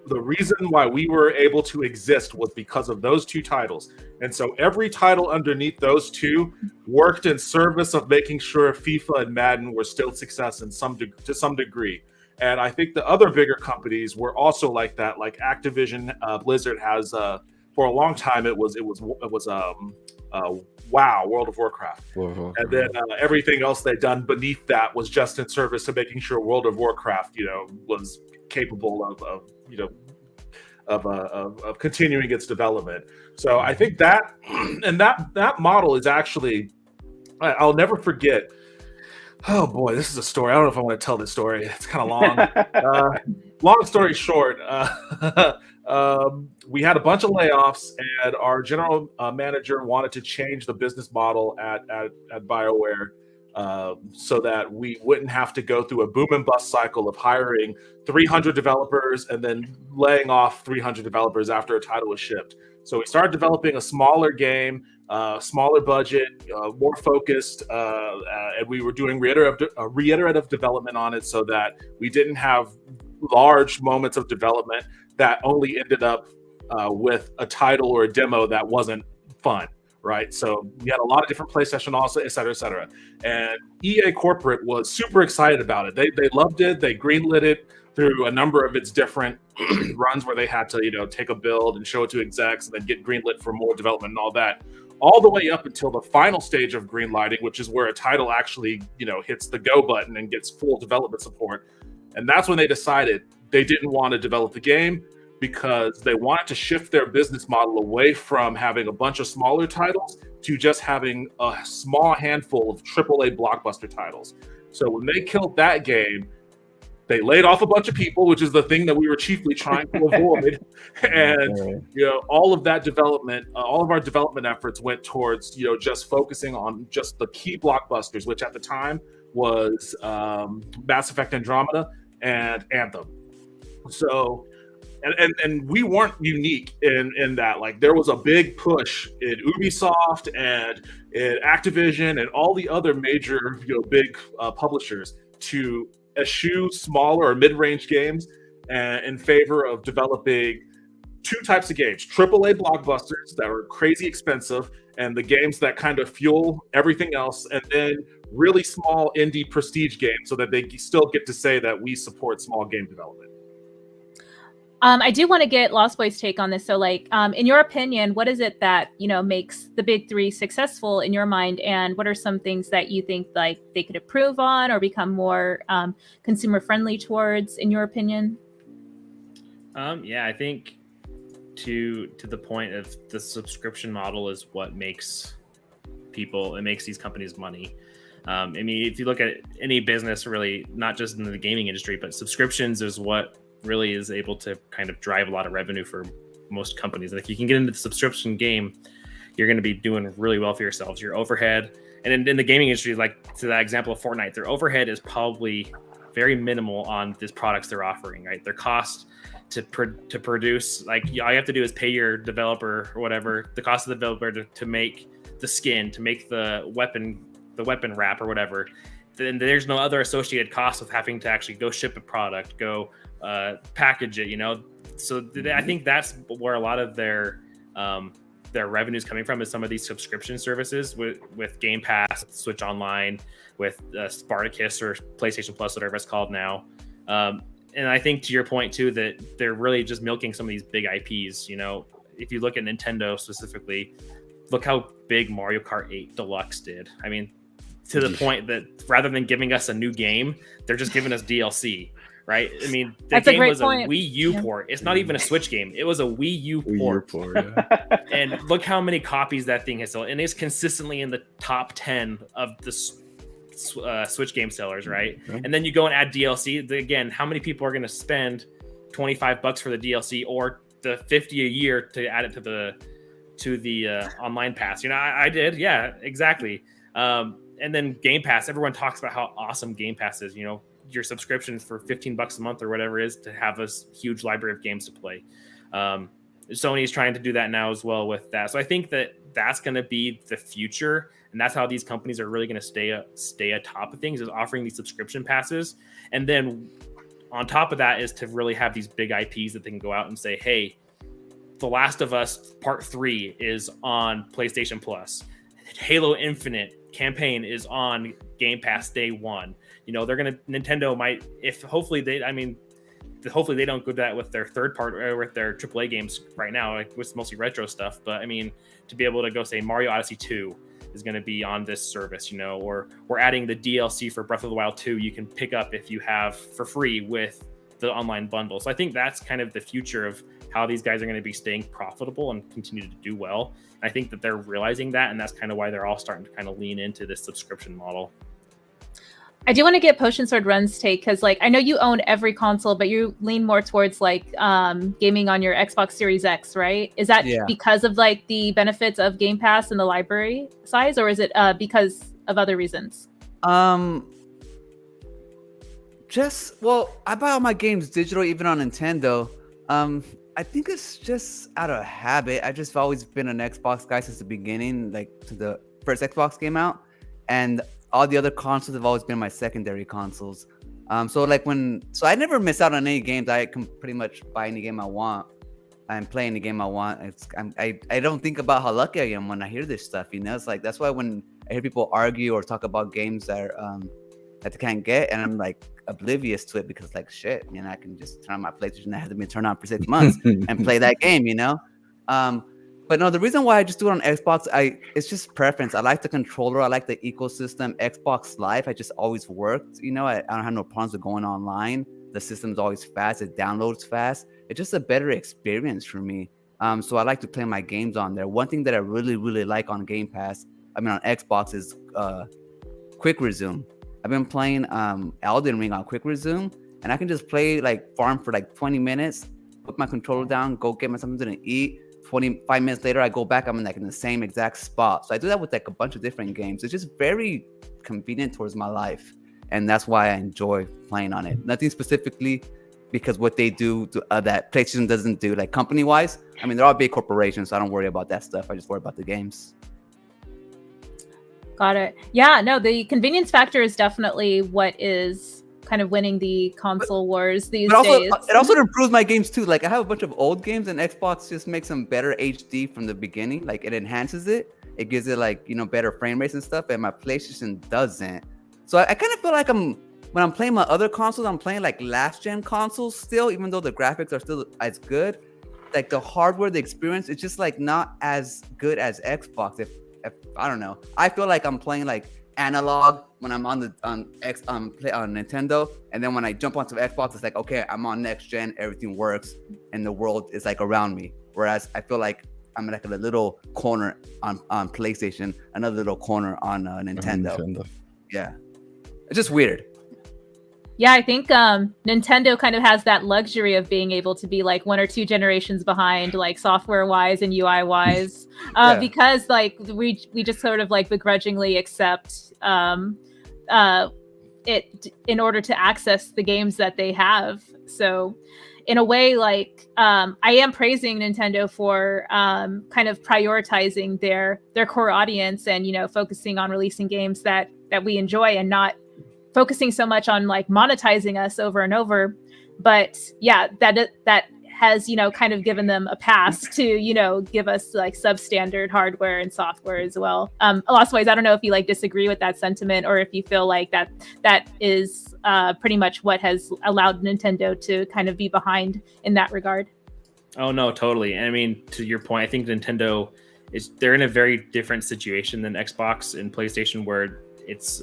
the reason why we were able to exist was because of those two titles. And so every title underneath those two worked in service of making sure FIFA and Madden were still success to some degree. And I think the other bigger companies were also like that. Like Activision, Blizzard has for a long time. It was WoW, World of Warcraft, and then everything else they'd done beneath that was just in service to making sure World of Warcraft, you know, was capable of continuing its development. So I think that, and that model is actually, I'll never forget. Oh boy, this is a story. I don't know if I want to tell this story. It's kind of long. Long story short, we had a bunch of layoffs, and our general manager wanted to change the business model at BioWare so that we wouldn't have to go through a boom and bust cycle of hiring 300 developers and then laying off 300 developers after a title was shipped. So we started developing a smaller game, smaller budget, more focused, and we were doing reiterative development on it so that we didn't have large moments of development that only ended up with a title or a demo that wasn't fun, right? So we had a lot of different PlayStation also, et cetera, et cetera. And EA Corporate was super excited about it. They loved it. They greenlit it through a number of its different runs where they had to, take a build and show it to execs and then get greenlit for more development and all that. All the way up until the final stage of greenlighting, which is where a title actually, hits the go button and gets full development support. And that's when they decided they didn't want to develop the game because they wanted to shift their business model away from having a bunch of smaller titles to just having a small handful of AAA blockbuster titles. So when they killed that game, they laid off a bunch of people, which is the thing that we were chiefly trying to avoid. And, all of that development, all of our development efforts went towards, just focusing on just the key blockbusters, which at the time was Mass Effect Andromeda and Anthem. So, and we weren't unique in that. Like, there was a big push in Ubisoft and in Activision and all the other major, big publishers to eschew smaller or mid-range games in favor of developing two types of games: AAA blockbusters that are crazy expensive, and the games that kind of fuel everything else, and then really small indie prestige games so that they still get to say that we support small game development. I do want to get Lost Boy's take on this. So, in your opinion, what is it that, makes the big three successful in your mind? And what are some things that you think they could improve on or become more consumer friendly towards, in your opinion? I think to the point of the subscription model is what makes these companies money. If you look at any business, really, not just in the gaming industry, but subscriptions is what really is able to kind of drive a lot of revenue for most companies. And if you can get into the subscription game, you're going to be doing really well for yourselves. Your overhead, and in the gaming industry, like to that example of Fortnite, their overhead is probably very minimal on these products they're offering, right? Their cost to produce, all you have to do is pay your developer or whatever, the cost of the developer to make the skin, to make the weapon wrap or whatever. Then there's no other associated cost with having to actually go ship a product, go package it, So I think that's where a lot of their revenue is coming from, is some of these subscription services with Game Pass, Switch Online, with Spartacus or PlayStation Plus, whatever it's called now. And I think to your point too, that they're really just milking some of these big IPs. If you look at Nintendo specifically, look how big Mario Kart 8 Deluxe did. To the point that rather than giving us a new game, they're just giving us DLC, right? The game was point. A Wii U port. It's not even a Switch game. It was a Wii U port. And look how many copies that thing has sold. And it's consistently in the top 10 of the Switch game sellers, right? Mm-hmm. And then you go and add DLC. Again, how many people are going to spend $25 for the DLC or the $50 a year to add it to the online pass? I did. Yeah, exactly. And then Game Pass, everyone talks about how awesome Game Pass is. Your subscriptions for $15 a month or whatever it is to have a huge library of games to play. Sony's trying to do that now as well with that. So I think that that's going to be the future, and that's how these companies are really going to stay atop of things, is offering these subscription passes. And then on top of that is to really have these big IPs that they can go out and say, hey, The Last of Us Part 3 is on PlayStation Plus. Halo Infinite campaign is on Game Pass day one. Nintendo might, hopefully they don't go that with their third part or with their AAA games right now, with mostly retro stuff. But to be able to go say Mario Odyssey 2 is going to be on this service, or we're adding the DLC for Breath of the Wild 2 you can pick up if you have for free with the online bundle. So I think that's kind of the future of how these guys are going to be staying profitable and continue to do well. I think that they're realizing that, and that's kind of why they're all starting to kind of lean into this subscription model. I do want to get Potion Sword Run's take, because like I know you own every console, but you lean more towards like gaming on your Xbox Series X, right? Is that because of like the benefits of Game Pass and the library size, or is it because of other reasons? I buy all my games digital, even on Nintendo. I think it's just out of habit. I just always been an Xbox guy since the beginning, like to the first Xbox came out, and all the other consoles have always been my secondary consoles. So I never miss out on any games. I can pretty much buy any game I want and play any game I want. I don't think about how lucky I am when I hear this stuff. It's like that's why when I hear people argue or talk about games that that they can't get, and I'm like oblivious to it because like shit, I can just turn on my PlayStation that hasn't been turned on for 6 months and play that game, But no, the reason why I just do it on Xbox, it's just preference. I like the controller. I like the ecosystem. Xbox Live, I just always worked. I don't have no problems with going online. The system's always fast. It downloads fast. It's just a better experience for me. So I like to play my games on there. One thing that I really, really like on Game Pass, on Xbox, is Quick Resume. I've been playing Elden Ring on Quick Resume, and I can just play farm for 20 minutes, put my controller down, go get myself something to eat. 25 minutes later, I go back, I'm in the same exact spot. So I do that with a bunch of different games. It's just very convenient towards my life. And that's why I enjoy playing on it. Nothing specifically because what they do that PlayStation doesn't do, company-wise. They're all big corporations, so I don't worry about that stuff. I just worry about the games. Got it. Yeah, no, the convenience factor is definitely what is kind of winning the console wars these days. It also improves my games too. I have a bunch of old games, and Xbox just makes them better HD from the beginning. It enhances it. It gives it better frame rates and stuff, and my PlayStation doesn't. So I kind of feel like when I'm playing my other consoles, I'm playing last gen consoles still, even though the graphics are still as good. The hardware, the experience, it's just not as good as Xbox. If I don't know, I feel like I'm playing analog when I'm on Nintendo, and then when I jump onto Xbox, it's okay, I'm on next gen, everything works, and the world is around me. Whereas I feel like I'm in a little corner on PlayStation, another little corner on Nintendo. Yeah, it's just weird. Yeah, I think Nintendo kind of has that luxury of being able to be 1 or 2 generations behind, software-wise and UI-wise, because we just sort of begrudgingly accept it in order to access the games that they have. So, in a way, I am praising Nintendo for kind of prioritizing their core audience and focusing on releasing games that we enjoy and not focusing so much on monetizing us over and over. But yeah, that has kind of given them a pass to give us substandard hardware and software as well. Lots I don't know if you disagree with that sentiment, or if you feel that is pretty much what has allowed Nintendo to kind of be behind in that regard. Oh no, totally. To your point, I think Nintendo they're in a very different situation than Xbox and PlayStation, where it's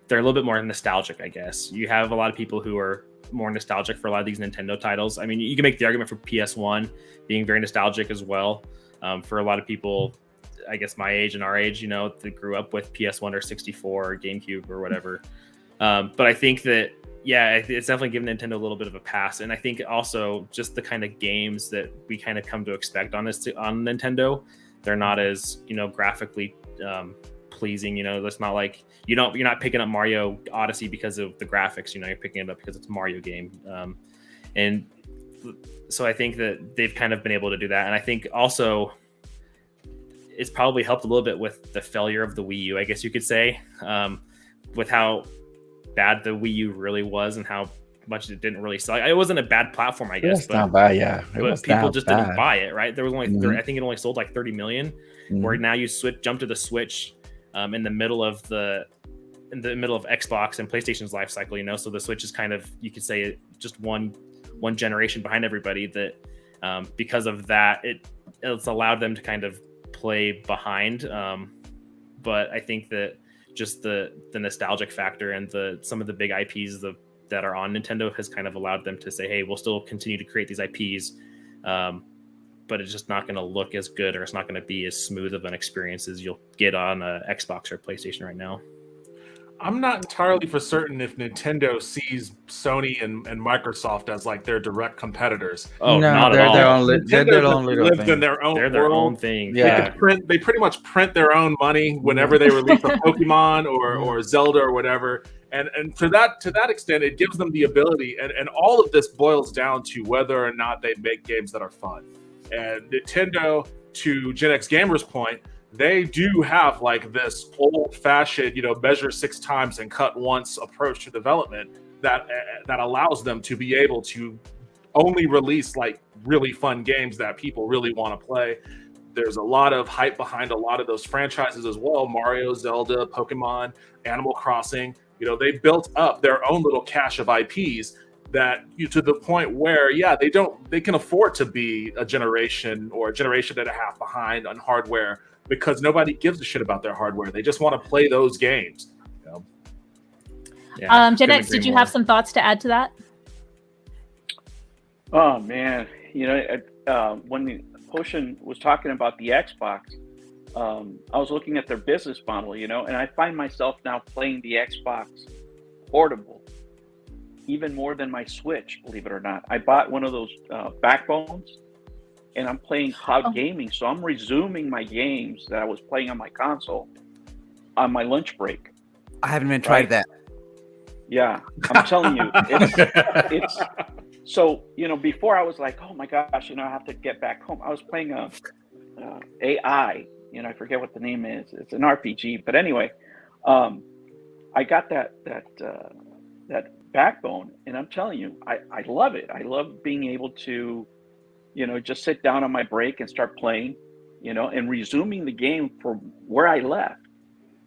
they're a little bit more nostalgic, I guess. You have a lot of people who are more nostalgic for a lot of these Nintendo titles. You can make the argument for PS1 being very nostalgic as well. For a lot of people, I guess my age and our age, that grew up with PS1 or 64 or GameCube or whatever. But I think that, it's definitely given Nintendo a little bit of a pass. And I think also just the kind of games that we kind of come to expect on Nintendo, they're not as, graphically pleasing. It's not like you're not picking up Mario Odyssey because of the graphics. You're picking it up because it's a Mario game. And so I think that they've kind of been able to do that. And I think also it's probably helped a little bit with the failure of the Wii U, I guess you could say, with how bad the Wii U really was and how much it didn't really sell. It wasn't a bad platform, I guess. But not bad, yeah. But people just didn't buy it, right? There was only I think it only sold 30 million. Where now you jump to the Switch in the middle of Xbox and PlayStation's life cycle, so the Switch is kind of, you could say, just one generation behind everybody. That because of that, it's allowed them to kind of play behind. But I think that just the nostalgic factor and some of the big IPs that are on Nintendo has kind of allowed them to say, hey, we'll still continue to create these IPs, but it's just not going to look as good, or it's not going to be as smooth of an experience as you'll get on a Xbox or PlayStation right now. I'm not entirely for certain if Nintendo sees Sony and Microsoft as like their direct competitors. Oh, No, not at they're all. their own. They're Nintendo their just own little lives in thing. their own They're their world. own thing. Yeah. They pretty much print their own money whenever they release a Pokemon or Zelda or whatever. And to that extent, it gives them the ability, and all of this boils down to whether or not they make games that are fun. And Nintendo, to GenXGamer's point, they do have like this old-fashioned, measure 6 times and cut once approach to development that allows them to be able to only release like really fun games that people really want to play. There's a lot of hype behind a lot of those franchises as well: Mario, Zelda, Pokemon, Animal Crossing. They built up their own little cache of IPs that to the point where, they can afford to be a generation or a generation and a half behind on hardware, because nobody gives a shit about their hardware. They just want to play those games. Yeah, Gen X, did you have some thoughts to add to that? Oh man, when the Potion was talking about the Xbox, I was looking at their business model, and I find myself now playing the Xbox portable even more than my Switch, believe it or not. I bought one of those backbones, and I'm playing cloud gaming. So I'm resuming my games that I was playing on my console on my lunch break. I haven't even tried that. Yeah, I'm telling you, it's so, before I was like, oh my gosh, I have to get back home. I was playing AI, I forget what the name is. It's an RPG, but anyway, I got that backbone, and I'm telling you, I love it. I love being able to, just sit down on my break and start playing, and resuming the game from where I left.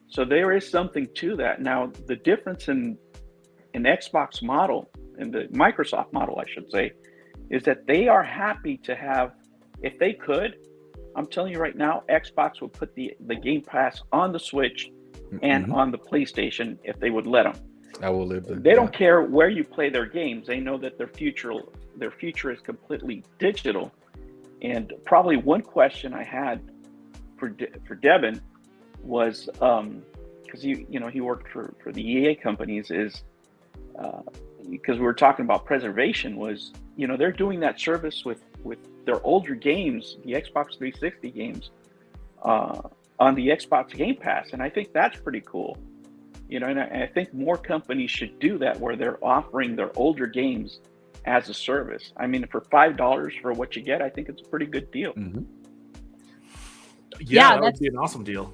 So there is something to that. Now, the difference in Xbox model and the Microsoft model, I should say, is that they are happy to have, if they could, I'm telling you right now, Xbox would put the Game Pass on the Switch and on the PlayStation if they would let them. I will live there. They don't care where you play their games. They know that their future is completely digital. And probably one question I had for Devin was, because he worked for the EA companies, is because we were talking about preservation, was they're doing that service with their older games, the Xbox 360 games, on the Xbox Game Pass, and I think that's pretty cool. And I think more companies should do that, where they're offering their older games as a service. I mean, for $5 for what you get, I think it's a pretty good deal. Yeah, Yeah, that would be an awesome deal.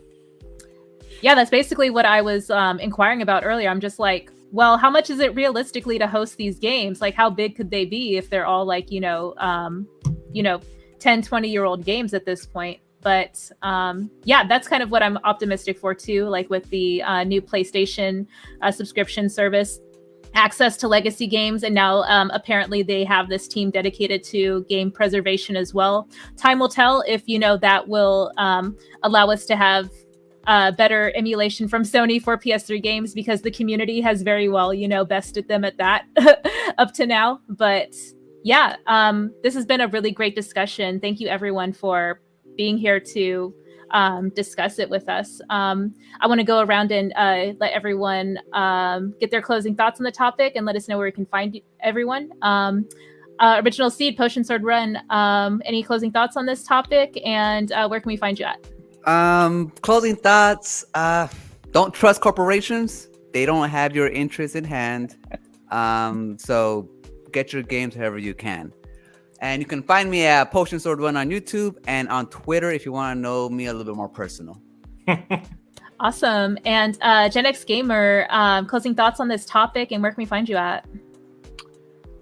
Yeah, that's basically what I was inquiring about earlier. I'm just like, well, how much is it realistically to host these games? Like, how big could they be if they're all like, 10, 20-year-old games at this point? But that's kind of what I'm optimistic for too, like with the new PlayStation subscription service, access to legacy games. And now apparently they have this team dedicated to game preservation as well. Time will tell if, that will allow us to have better emulation from Sony for PS3 games, because the community has very well, bested them at that up to now. But yeah, this has been a really great discussion. Thank you everyone for being here to discuss it with us. I want to go around and let everyone get their closing thoughts on the topic and let us know where we can find everyone. Original Seed, Potion Sword Run, any closing thoughts on this topic, and where can we find you at? Closing thoughts. Don't trust corporations. They don't have your interests in hand. So get your games however you can. And you can find me at Potion Sword Run on YouTube and on Twitter if you want to know me a little bit more personal. Awesome. And GenXGamer, closing thoughts on this topic, and where can we find you at?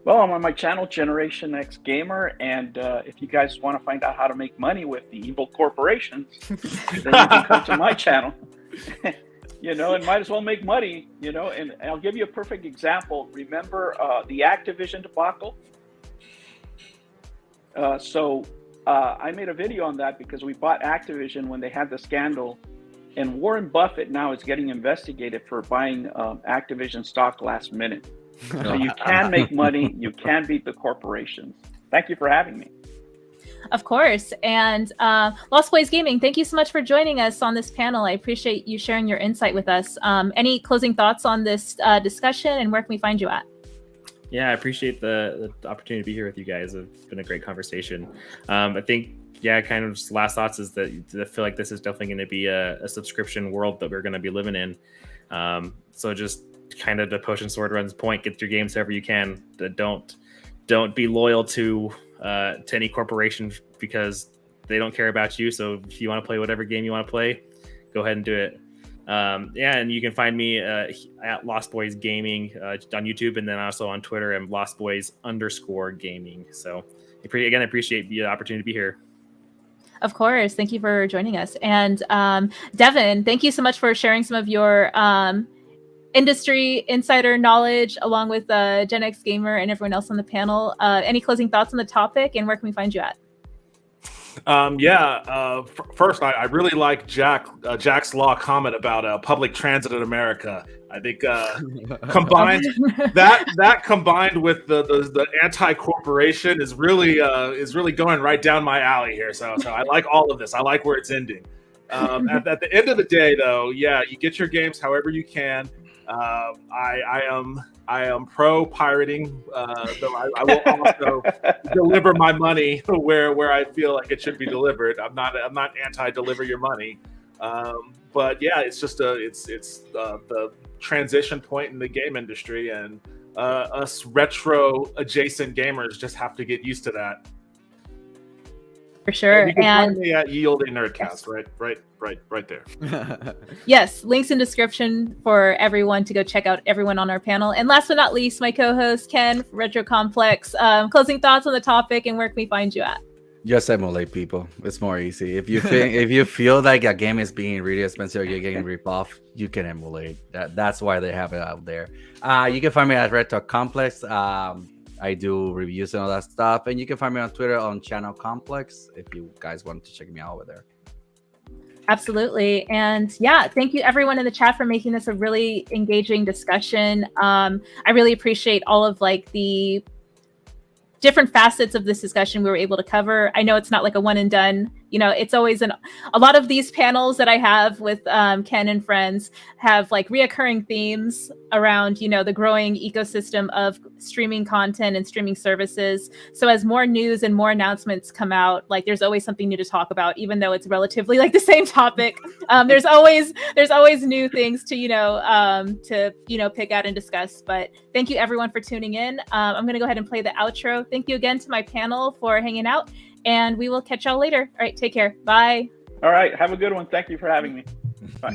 Well, I'm on my channel, GenXGamer, and if you guys want to find out how to make money with the evil corporations, then you can come to my channel. And might as well make money, and I'll give you a perfect example. Remember the Activision debacle? So I made a video on that because we bought Activision when they had the scandal, and Warren Buffett now is getting investigated for buying Activision stock last minute. So you can make money, you can beat the corporations. Thank you for having me. Of course. And Lost Boyz Gaming, thank you so much for joining us on this panel. I appreciate you sharing your insight with us. Any closing thoughts on this discussion, and where can we find you at? Yeah, I appreciate the opportunity to be here with you guys. It's been a great conversation. I think, kind of just last thoughts is that I feel like this is definitely going to be a subscription world that we're going to be living in. So just kind of the Potion Sword Run's point, get your games however you can. Don't be loyal to any corporation because they don't care about you. So if you want to play whatever game you want to play, go ahead and do it. And you can find me at Lost Boyz Gaming on YouTube, and then also on Twitter. I'm LostBoyz_gaming. So again, I appreciate the opportunity to be here. Of course. Thank you for joining us. And Devin, thank you so much for sharing some of your industry insider knowledge along with GenXGamer and everyone else on the panel. Any closing thoughts on the topic, and where can we find you at? First, I really like Jack's Law comment about public transit in America. I think combined that combined with the anti-corporation is really going right down my alley here. So I like all of this. I like where it's ending. At the end of the day, though, you get your games however you can. I am pro pirating, though I will also deliver my money where I feel like it should be delivered. I'm not anti deliver your money, but it's just the transition point in the game industry, and us retro adjacent gamers just have to get used to that. For sure. You can find me at Olde Nerdcast, right there. Yes, links in description for everyone to go check out everyone on our panel. And last but not least, my co-host Ken, Retro Complex. Closing thoughts on the topic, and where can we find you at? Just emulate, people. It's more easy. If you feel like a game is being really expensive or you're getting ripped off, you can emulate. That's why they have it out there. You can find me at Retro Complex. I do reviews and all that stuff, and you can find me on Twitter on Channel Complex if you guys want to check me out over there. Absolutely. And thank you everyone in the chat for making this a really engaging discussion. I really appreciate all of the different facets of this discussion we were able to cover. I know it's not like a one and done. It's always a lot of these panels that I have with Ken and friends have reoccurring themes around, the growing ecosystem of streaming content and streaming services. So as more news and more announcements come out, there's always something new to talk about, even though it's relatively the same topic. There's always new things to pick out and discuss. But thank you everyone for tuning in. I'm going to go ahead and play the outro. Thank you again to my panel for hanging out. And we will catch y'all later. All right, take care. Bye. All right, have a good one. Thank you for having me. Bye.